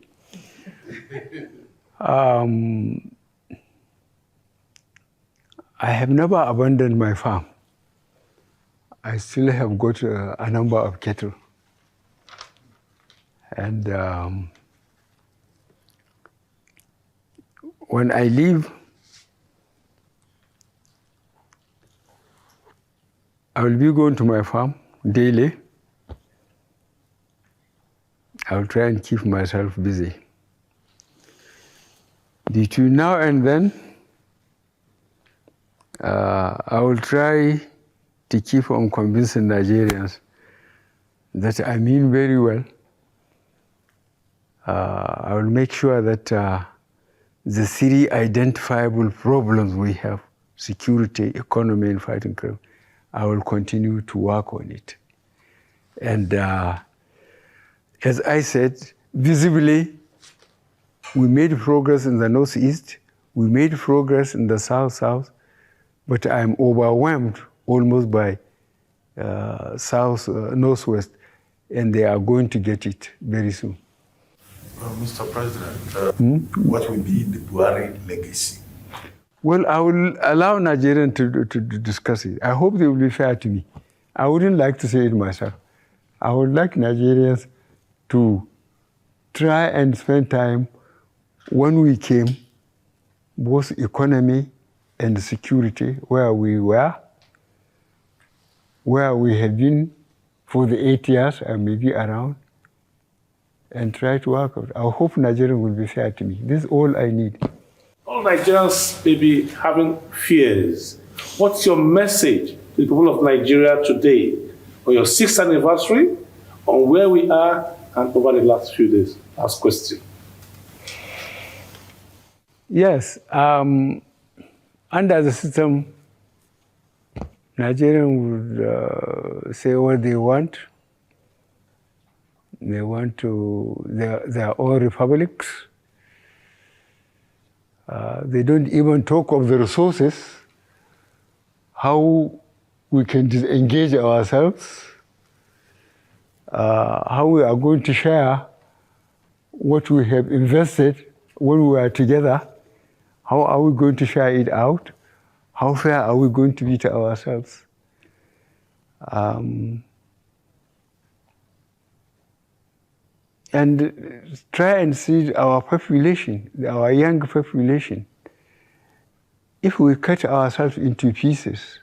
I have never abandoned my farm. I still have got a number of cattle. And when I leave, I will be going to my farm daily. I will try and keep myself busy. Between now and then, I will try to keep on convincing Nigerians that I mean very well. I will make sure that the three identifiable problems we have, security, economy, and fighting crime, I will continue to work on it. And as I said, visibly, we made progress in the Northeast, we made progress in the South, but I'm overwhelmed almost by Northwest, and they are going to get it very soon.
Mr. President, what will be the Buhari legacy?
Well, I will allow Nigerians to discuss it. I hope they will be fair to me. I wouldn't like to say it myself. I would like Nigerians to try and spend time when we came, both economy and security, where we were, where we have been for the 8 years and maybe around, and try to work out. I hope Nigerians will be fair to me. This is all I need.
All Nigerians may be having fears. What's your message the people of Nigeria today on your 6th anniversary, on where we are, and over the last few days? Last question.
Yes. Under the system, Nigerians would say what they want. They want to their own republics. They don't even talk of the resources, how we can disengage ourselves, how we are going to share what we have invested when we are together, how are we going to share it out, how fair are we going to be to ourselves. And try and see our population, our young population. If we cut ourselves into pieces,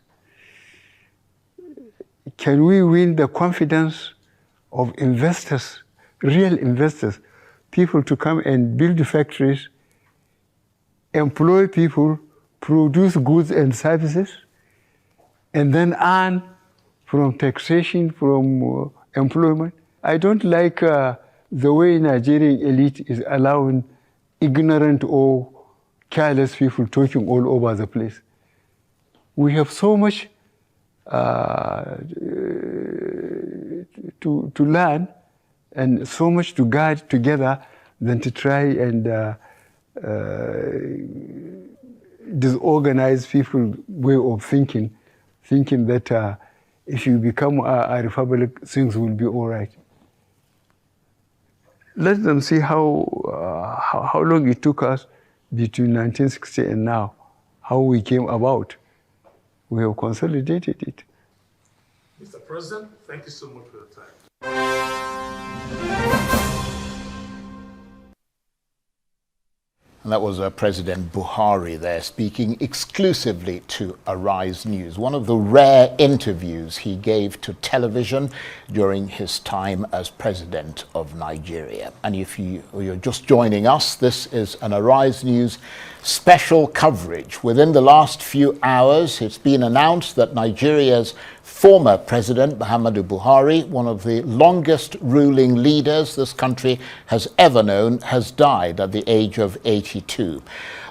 can we win the confidence of investors, real investors, people to come and build factories, employ people, produce goods and services, and then earn from taxation, from employment? I don't like the way Nigerian elite is allowing ignorant or careless people talking all over the place. We have so much to learn and so much to guide together than to try and disorganize people's way of thinking that if you become a republic, things will be all right. Let them see how long it took us between 1960 and now, how we came about. We have consolidated it.
Mr. President, thank you so much for your time.
And that was President Buhari there speaking exclusively to Arise News, one of the rare interviews he gave to television during his time as president of Nigeria. And if you're just joining us, this is an Arise News special coverage. Within the last few hours, it's been announced that Nigeria's former President Muhammadu Buhari, one of the longest ruling leaders this country has ever known, has died at the age of 82.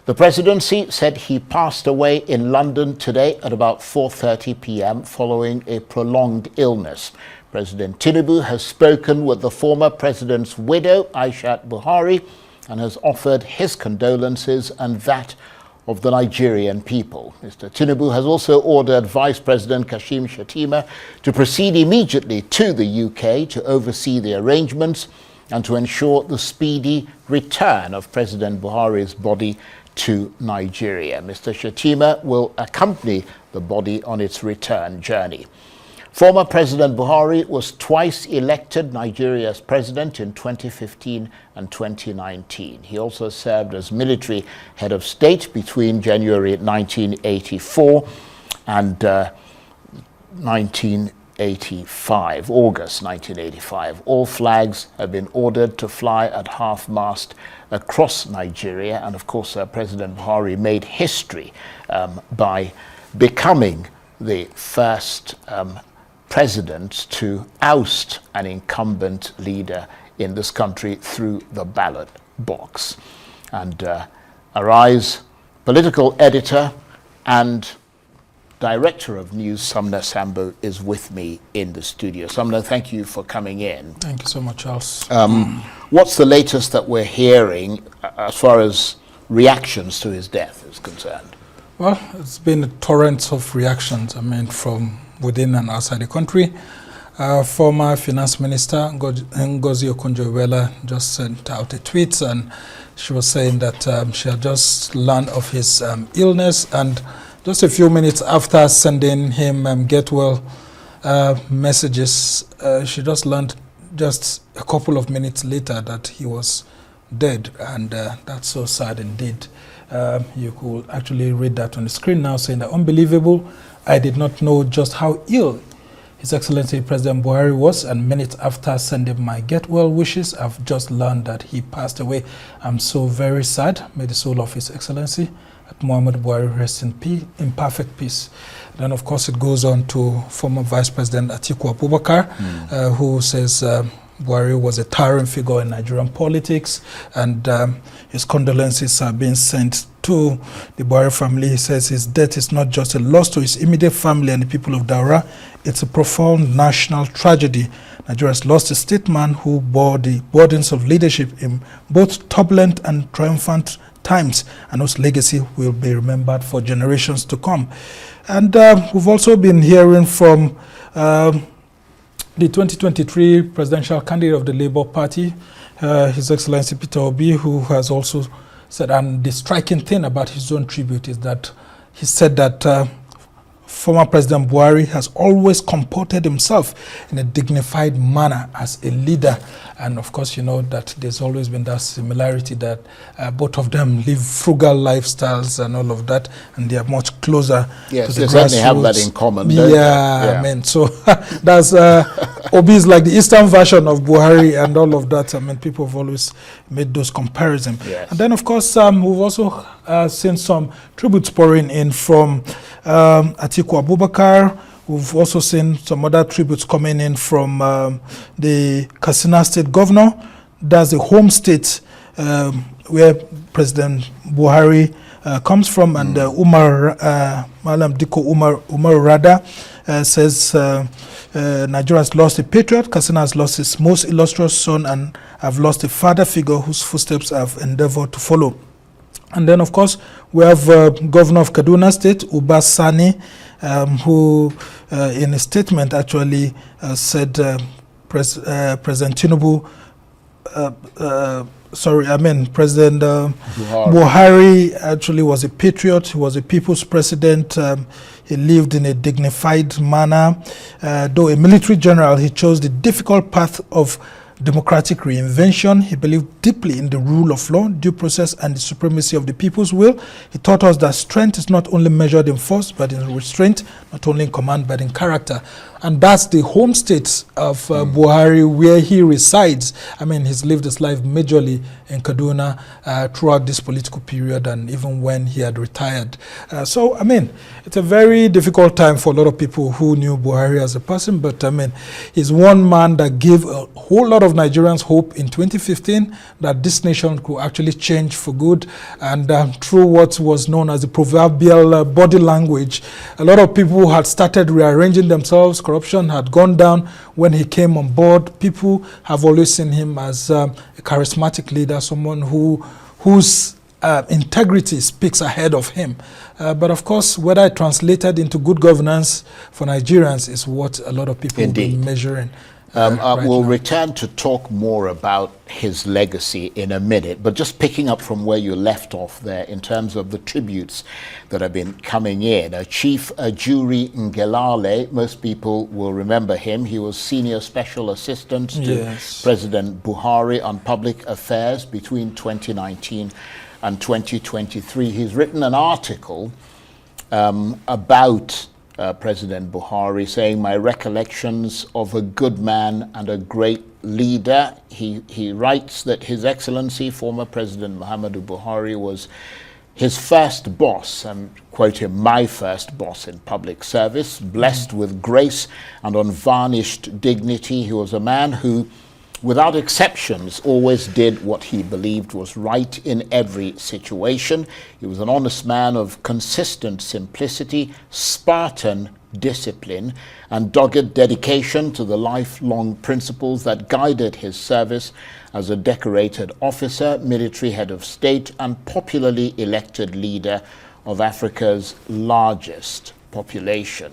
The presidency said he passed away in London today at about 4:30 p.m. following a prolonged illness. President Tinubu has spoken with the former president's widow, Aishat Buhari, and has offered his condolences and that of the Nigerian people. Mr. Tinubu has also ordered Vice President Kashim Shettima to proceed immediately to the UK to oversee the arrangements and to ensure the speedy return of President Buhari's body to Nigeria. Mr. Shettima will accompany the body on its return journey. Former President Buhari was twice elected Nigeria's president in 2015 and 2019. He also served as military head of state between January 1984 and August 1985. All flags have been ordered to fly at half-mast across Nigeria. And of course, President Buhari made history by becoming the first president to oust an incumbent leader in this country through the ballot box. And Arise political editor and director of news, Sumner Sambo, is with me in the studio. Sumner, thank you for coming in.
Thank you so much, Charles.
What's the latest that we're hearing as far as reactions to his death is concerned?
Well, it's been a torrent of reactions, from within and outside the country. Former Finance Minister Ngozi Okonjo-Iweala just sent out a tweet, and she was saying that she had just learned of his illness, and just a few minutes after sending him get well messages, she just learned just a couple of minutes later that he was dead, and that's so sad indeed. You could actually read that on the screen now, saying that unbelievable. I did not know just how ill His Excellency President Buhari was, and minutes after sending my get well wishes, I've just learned that he passed away. I'm so very sad. May the soul of His Excellency that Muhammadu Buhari rest in perfect peace. Then, of course, it goes on to former Vice President Atiku Abubakar, who says Buhari was a towering figure in Nigerian politics, and his condolences are being sent to the Buhari family. He says his death is not just a loss to his immediate family and the people of Daura, it's a profound national tragedy. Nigeria has lost a statesman who bore the burdens of leadership in both turbulent and triumphant times, and whose legacy will be remembered for generations to come. And we've also been hearing from the 2023 presidential candidate of the Labour Party, His Excellency Peter Obi, who has also said, and the striking thing about his own tribute is that he said that former President Buhari has always comported himself in a dignified manner as a leader. And of course, you know that there's always been that similarity that both of them live frugal lifestyles and all of that, and they are much closer to the grassroots. Yes, they certainly have that in common. Yeah, I mean, so that's Obi is like the Eastern version of Buhari and all of that. I mean, people have always made those comparisons. Yes. And then, of course, we've also seen some tributes pouring in from Atiku Abubakar. We've also seen some other tributes coming in from the Katsina State Governor. That's the home state where President Buhari comes from, and Malam Diko Umar Rada says Nigeria has lost a patriot, Katsina has lost its most illustrious son, and have lost a father figure whose footsteps I've endeavored to follow. And then, of course, we have Governor of Kaduna State, Uba Sani, who in a statement actually said President Tinubu, President Buhari actually was a patriot. He was a people's president. He lived in a dignified manner. Though a military general, he chose the difficult path of democratic reinvention. He believed deeply in the rule of law, due process, and the supremacy of the people's will. He taught us that strength is not only measured in force, but in restraint, not only in command, but in character. And that's the home state of Buhari, where he resides. I mean, he's lived his life majorly in Kaduna throughout this political period, and even when he had retired. So, I mean, it's a very difficult time for a lot of people who knew Buhari as a person, but I mean, he's one man that gave a whole lot of Nigerians hope in 2015 that this nation could actually change for good. And through what was known as the proverbial body language, a lot of people had started rearranging themselves. Corruption had gone down when he came on board. People have always seen him as a charismatic leader, someone whose integrity speaks ahead of him. But of course, whether it translated into good governance for Nigerians is what a lot of people will be measuring.
We'll return to talk more about his legacy in a minute, but just picking up from where you left off there in terms of the tributes that have been coming in. Chief Ajuri Ngelale, most people will remember him. He was Senior Special Assistant to President Buhari on Public Affairs between 2019 and 2023. He's written an article about President Buhari, saying, "My recollections of a good man and a great leader." He writes that His Excellency, former President Muhammadu Buhari, was his first boss, and quote him, "my first boss in public service, blessed with grace and unvarnished dignity. He was a man who, without exceptions, always did what he believed was right in every situation. He was an honest man of consistent simplicity, Spartan discipline, and dogged dedication to the lifelong principles that guided his service as a decorated officer, military head of state, and popularly elected leader of Africa's largest population.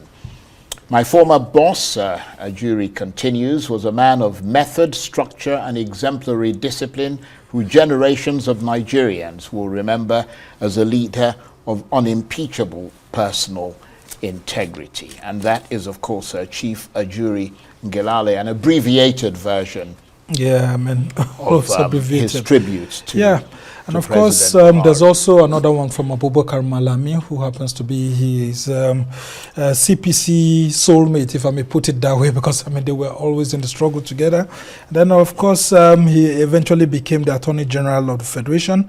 My former boss," Ajuri continues, "was a man of method, structure, and exemplary discipline who generations of Nigerians will remember as a leader of unimpeachable personal integrity." And that is, of course, Chief Ajuri Ngelale, an abbreviated version
Yeah, I mean,
of his tributes to
and
to
of course
President
there's
Buhari.
also another one from Abubakar Malami, who happens to be his CPC soulmate, if I may put it that way, because I mean they were always in the struggle together. Then of course he eventually became the Attorney General of the Federation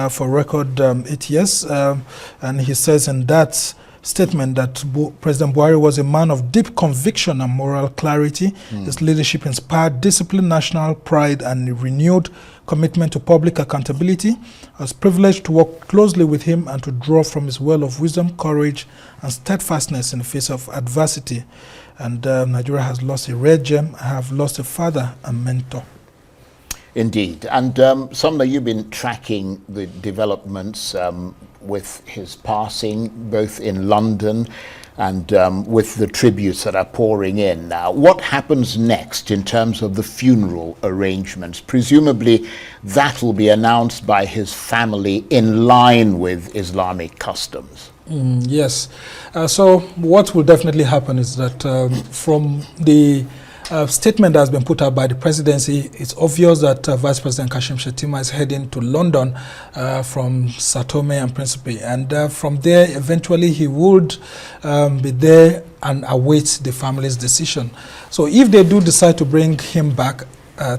for record 8 years, and he says in that statement that President Buhari was a man of deep conviction and moral clarity. His leadership inspired discipline, national pride, and a renewed commitment to public accountability. I was privileged to work closely with him and to draw from his well of wisdom, courage, and steadfastness in the face of adversity. And Nigeria has lost a rare gem. I have lost a father and mentor.
Indeed. And Sumner, you've been tracking the developments with his passing, both in London and with the tributes that are pouring in now. What happens next in terms of the funeral arrangements? Presumably that will be announced by his family in line with Islamic customs.
Yes. So what will definitely happen is that from the statement that has been put out by the presidency, it's obvious that Vice President Kashim Shettima is heading to London from Sao Tome and Principe, and from there eventually he would be there and await the family's decision. So if they do decide to bring him back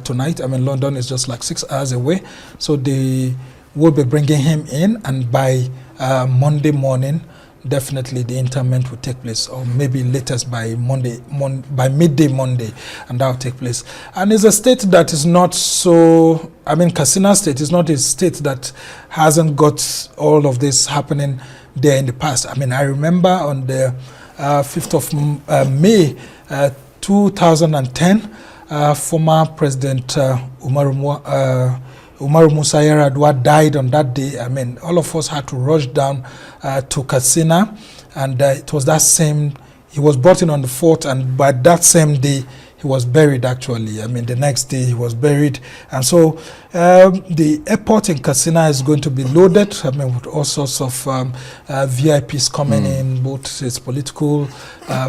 tonight, I mean London is just like 6 hours away, so they will be bringing him in, and by Monday morning definitely the interment will take place, or maybe latest by by midday Monday, and that will take place. And it's a state that is not so, I mean Katsina State is not a state that hasn't got all of this happening there in the past. I mean I remember on the 5th of May 2010, former President Umaru Musa Yar'Adua died on that day. I mean, all of us had to rush down to Katsina, and it was that same, he was brought in on the 4th, and by that same day, he was buried actually. I mean, the next day he was buried. And so the airport in Katsina is going to be loaded, I mean, with all sorts of VIPs coming in, both his political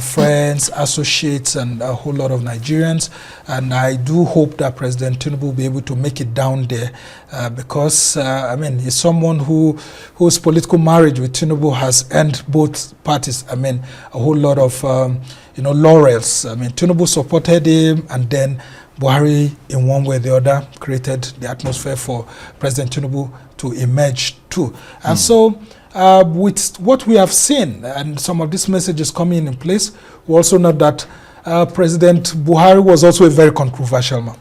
friends, associates, and a whole lot of Nigerians. And I do hope that President Tinubu will be able to make it down there because, I mean, he's someone whose political marriage with Tinubu has earned both parties, I mean, a whole lot of laurels. I mean, Tinubu supported him, and then Buhari, in one way or the other, created the atmosphere for President Tinubu to emerge too. And so, with what we have seen, and some of these messages coming in place, we also know that President Buhari was also a very controversial man.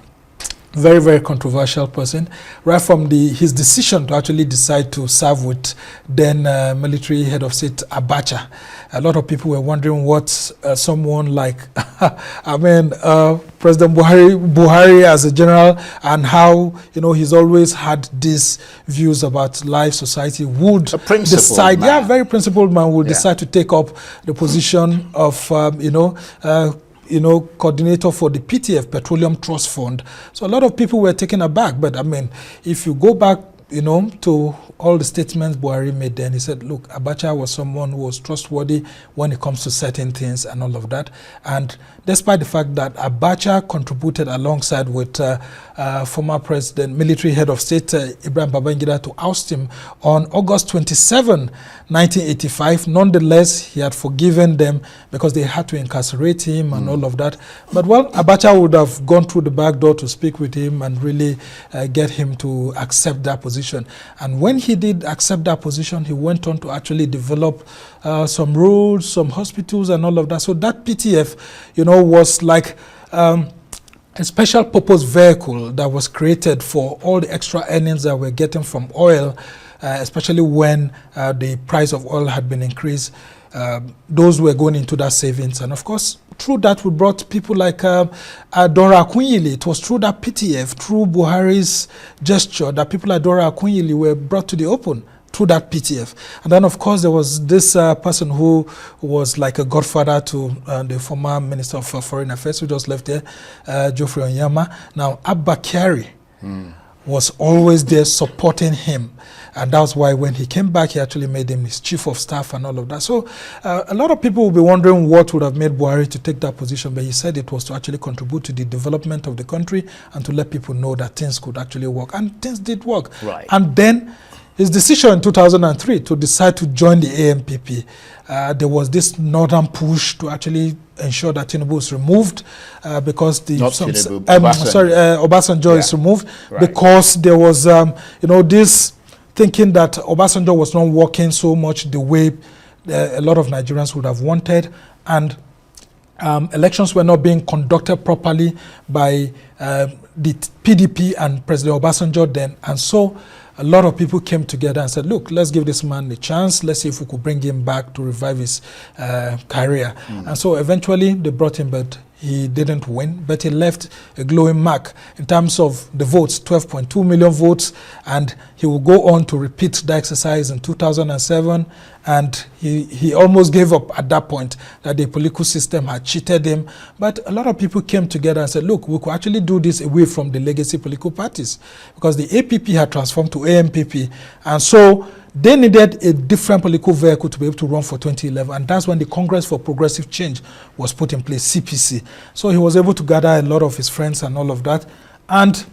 Very, very controversial person, right from his decision to actually decide to serve with then military head of state Abacha. A lot of people were wondering what someone like, President Buhari as a general, and how, he's always had these views about life, society, would decide,
man.
very principled man, would decide to take up the position of, coordinator for the PTF, Petroleum Trust Fund. So a lot of people were taken aback. But I mean, if you go back, to all the statements Buhari made then, he said, look, Abacha was someone who was trustworthy when it comes to certain things and all of that. And despite the fact that Abacha contributed alongside with former president, military head of state, Ibrahim Babangida, to oust him on August 27, 1985, nonetheless, he had forgiven them because they had to incarcerate him and all of that. But well, Abacha would have gone through the back door to speak with him and really get him to accept that position. And when he did accept that position, he went on to actually develop some roads, some hospitals and all of that. So that PTF, was like a special purpose vehicle that was created for all the extra earnings that we're getting from oil, especially when the price of oil had been increased. Those were going into that savings. And of course, through that, we brought people like Dora Akunyili. It was through that PTF, through Buhari's gesture, that people like Dora Akunyili were brought to the open through that PTF. And then, of course, there was this person who was like a godfather to the former Minister of Foreign Affairs who just left there, Geoffrey Onyema. Now, Abba Kyari was always there supporting him. And that's why when he came back, he actually made him his chief of staff and all of that. So a lot of people will be wondering what would have made Buhari to take that position, but he said it was to actually contribute to the development of the country and to let people know that things could actually work. And things did work.
Right.
And then his decision in 2003 to decide to join the AMPP, there was this northern push to actually ensure that Tinubu was removed because the Obasanjo is removed, right, because there was this thinking that Obasanjo was not working so much the way a lot of Nigerians would have wanted, and elections were not being conducted properly by the PDP and President Obasanjo then, and so a lot of people came together and said, look, let's give this man a chance. Let's see if we could bring him back to revive his career. And so eventually they brought him, but he didn't win, but he left a glowing mark in terms of the votes, 12.2 million votes, and he will go on to repeat the exercise in 2007, and he almost gave up at that point that the political system had cheated him. But a lot of people came together and said, look, we could actually do this away from the legacy political parties, because the APP had transformed to AMPP, and so they needed a different political vehicle to be able to run for 2011, and that's when the Congress for Progressive Change was put in place, CPC. So he was able to gather a lot of his friends and all of that, and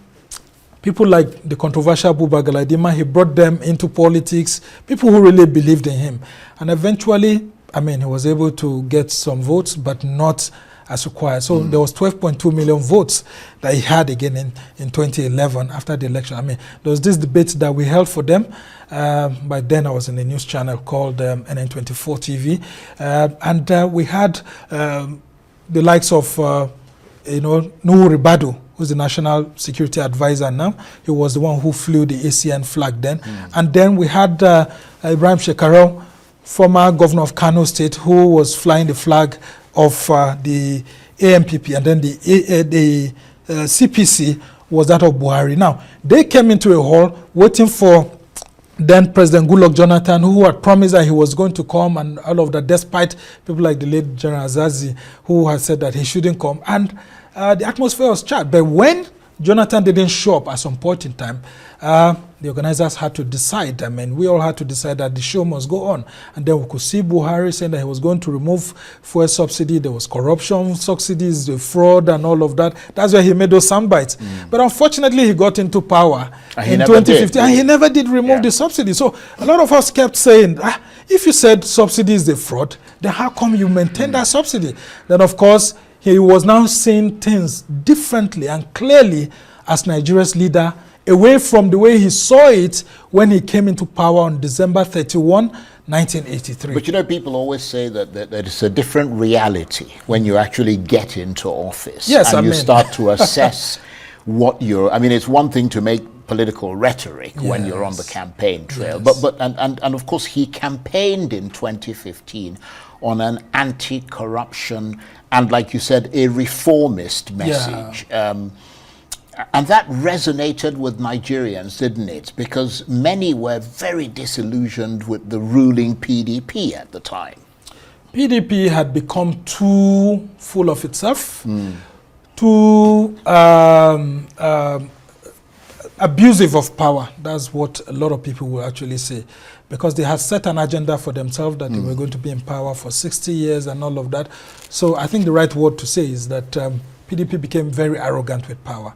people like the controversial Buba Galadima, he brought them into politics, people who really believed in him. And eventually, he was able to get some votes, but not as required. So there was 12.2 million votes that he had again in 2011 after the election. There was this debate that we held for them. By then I was in a news channel called NN24 TV. And we had the likes of, Nuhu Ribadu, who's the National Security Advisor now. He was the one who flew the ACN flag then. And then we had Ibrahim Shekarau, former governor of Kano State, who was flying the flag of the AMPP, and then the CPC was that of Buhari. Now, they came into a hall waiting for then President Goodluck Jonathan, who had promised that he was going to come and all of that, despite people like the late General Azazi, who had said that he shouldn't come. And the atmosphere was charged. But when Jonathan didn't show up at some point in time, the organizers had to decide. We all had to decide that the show must go on. And then we could see Buhari saying that he was going to remove fuel subsidy. There was corruption subsidies, the fraud and all of that. That's why he made those sound bites. But unfortunately, he got into power in 2015, and he never did remove the subsidy. So a lot of us kept saying, if you said subsidy is the fraud, then how come you maintain that subsidy? Then, of course, he was now seeing things differently and clearly as Nigeria's leader, away from the way he saw it when he came into power on December 31, 1983.
But people always say that it's a different reality when you actually get into office.
Yes,
and you start to assess what you're... it's one thing to make political rhetoric when you're on the campaign trail. But of course, he campaigned in 2015 on an anti-corruption and, like you said, a reformist message. And that resonated with Nigerians, didn't it? Because many were very disillusioned with the ruling PDP at the time.
PDP had become too full of itself, too abusive of power. That's what a lot of people will actually say. Because they had set an agenda for themselves that they were going to be in power for 60 years and all of that. So I think the right word to say is that PDP became very arrogant with power.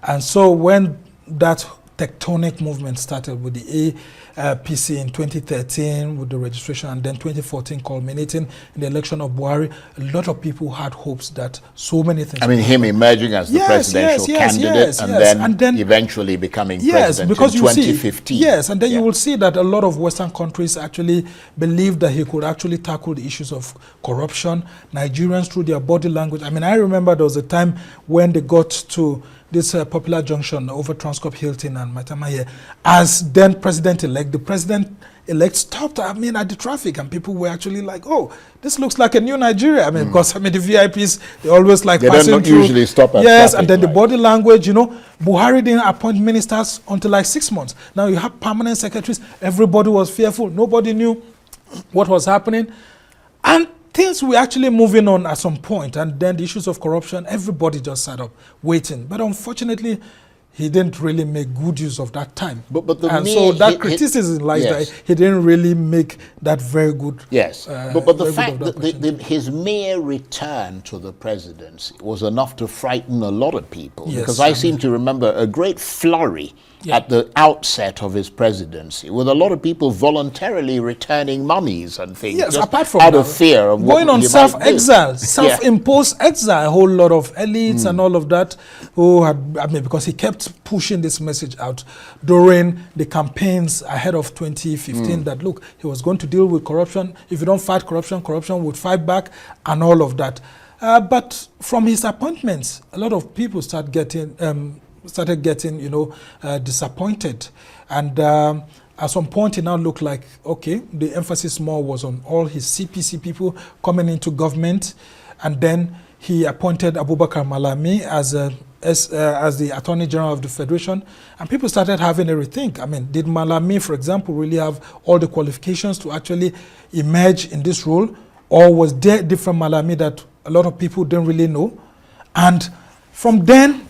And so when that tectonic movement started with the APC in 2013 with the registration, and then 2014 culminating in the election of Buhari, a lot of people had hopes that so many things...
him emerging as the presidential candidate and then eventually becoming president
because
in 2015.
And then you will see that a lot of Western countries actually believed that he could actually tackle the issues of corruption. Nigerians, through their body language... I remember there was a time when they got to this popular junction over Transcorp Hilton and Maitama here, as then president-elect, the president-elect stopped, at the traffic, and people were actually like, oh, this looks like a new Nigeria. Because, the VIPs, they always like passing through. They don't usually stop at traffic, and then the body language, Buhari didn't appoint ministers until like 6 months. Now you have permanent secretaries. Everybody was fearful. Nobody knew what was happening. And things were actually moving on at some point, and then the issues of corruption, everybody just sat up waiting. But unfortunately, he didn't really make good use of that time.
But the
and
mere,
so that criticism lies
yes.
that he didn't really make that very good.
Yes, but the fact that his mere return to the presidency was enough to frighten a lot of people.
Yes,
because I seem to remember a great flurry at the outset of his presidency, with a lot of people voluntarily returning mummies and things.
Yes,
just
apart from
out
that,
of fear of
going
what
on
you
self-exile, self-imposed exile, a whole lot of elites and all of that who had, I mean, because he kept pushing this message out during the campaigns ahead of 2015 that, look, he was going to deal with corruption. If you don't fight corruption, corruption would fight back and all of that. But from his appointments, a lot of people started getting, you know, disappointed. And at some point, it now looked like, okay, the emphasis more was on all his CPC people coming into government. And then he appointed Abubakar Malami as the Attorney General of the Federation. And people started having a rethink. I mean, did Malami, for example, really have all the qualifications to actually emerge in this role? Or was there a different Malami that a lot of people didn't really know? And from then,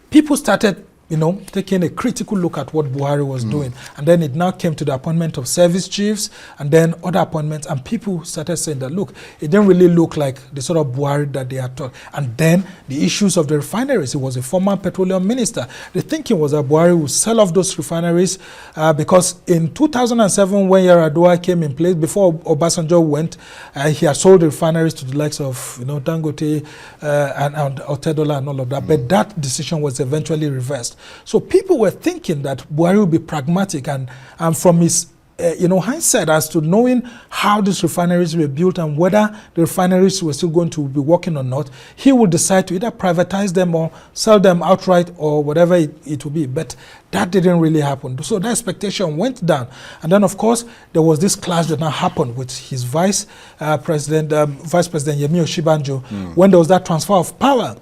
people started, you know, taking a critical look at what Buhari was doing. And then it now came to the appointment of service chiefs and then other appointments. And people started saying that, look, it didn't really look like the sort of Buhari that they had thought. And then the issues of the refineries. He was a former petroleum minister. The thinking was that Buhari would sell off those refineries because in 2007, when Yar'Adua came in place, before Obasanjo went, he had sold the refineries to the likes of, you know, Dangote and Otedola and all of that. But that decision was eventually reversed. So people were thinking that Buhari would be pragmatic and from his you know, hindsight as to knowing how these refineries were built and whether the refineries were still going to be working or not, he would decide to either privatize them or sell them outright or whatever it would be. But that didn't really happen. So that expectation went down. And then, of course, there was this clash that now happened with his Vice President Yemi Osinbajo when there was that transfer of power.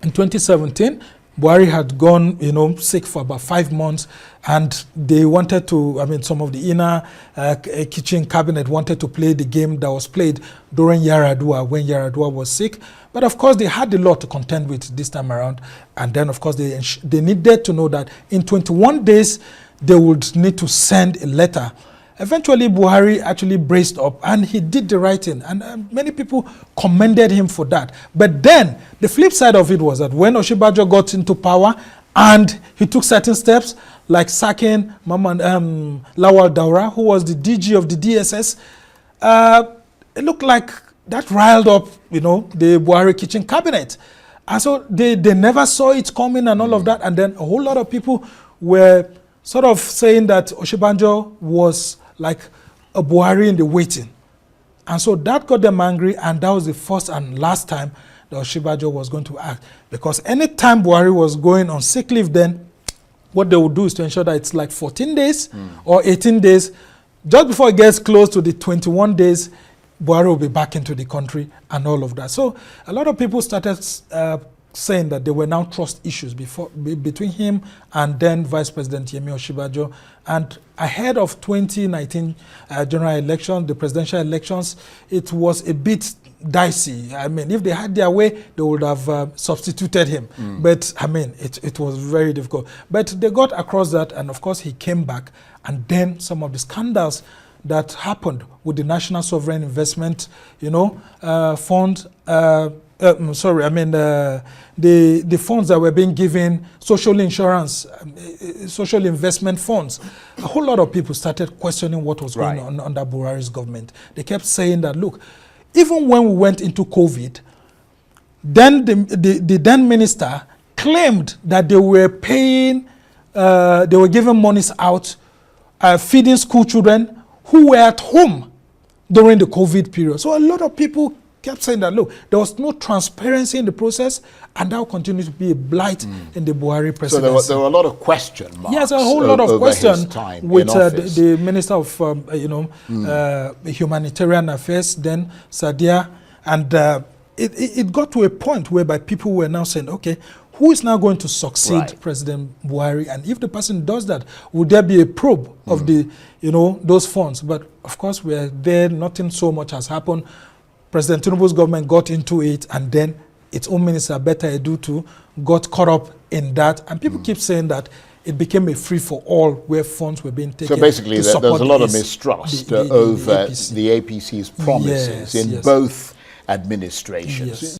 In 2017, Buhari had gone, you know, sick for about 5 months, and they wanted to, I mean, some of the inner kitchen cabinet wanted to play the game that was played during Yar'Adua, when Yar'Adua was sick. But of course, they had a lot to contend with this time around. And then, of course, they needed to know that in 21 days, they would need to send a letter. Eventually, Buhari actually braced up and he did the right thing. And many people commended him for that. But then, the flip side of it was that when Osinbajo got into power and he took certain steps, like sacking Lawal Daura, who was the DG of the DSS, it looked like that riled up, you know, the Buhari kitchen cabinet. And so they never saw it coming and all of that. And then a whole lot of people were sort of saying that Osinbajo was like a Buhari in the waiting. And so that got them angry, and that was the first and last time that Osinbajo was going to act. Because any time Buhari was going on sick leave, then what they would do is to ensure that it's like 14 days or 18 days. Just before it gets close to the 21 days, Buhari will be back into the country and all of that. So a lot of people started saying that there were now trust issues between him and then Vice President Yemi Osinbajo. And ahead of 2019 general election, the presidential elections, it was a bit dicey. I mean, if they had their way, they would have substituted him. But, I mean, it was very difficult. But they got across that, and of course, he came back. And then some of the scandals that happened with the National Sovereign Investment, you know, fund, the funds that were being given, social insurance, social investment funds. A whole lot of people started questioning what was going on under Buhari's government. They kept saying that, look, even when we went into COVID, then the then minister claimed that they were paying, they were giving monies out, feeding school children who were at home during the COVID period. So a lot of people kept saying that, look, there was no transparency in the process, and that will continue to be a blight in the Buhari presidency.
So there were a lot of question marks.
Yes, a whole lot of questions with the Minister of Humanitarian Affairs, then Sadia, and it got to a point whereby people were now saying, okay, who is now going to succeed President Buhari? And if the person does that, would there be a probe of the, those funds? But of course, we're there. Nothing so much has happened. President Tinubu's government got into it, and then its own minister, Betta Edutu, got caught up in that. And people keep saying that it became a free-for-all where funds were being taken.
So basically, there's a lot of
the
mistrust
the
over
APC.
the APC's promises
Yes,
in
yes.
both administrations.
Yes.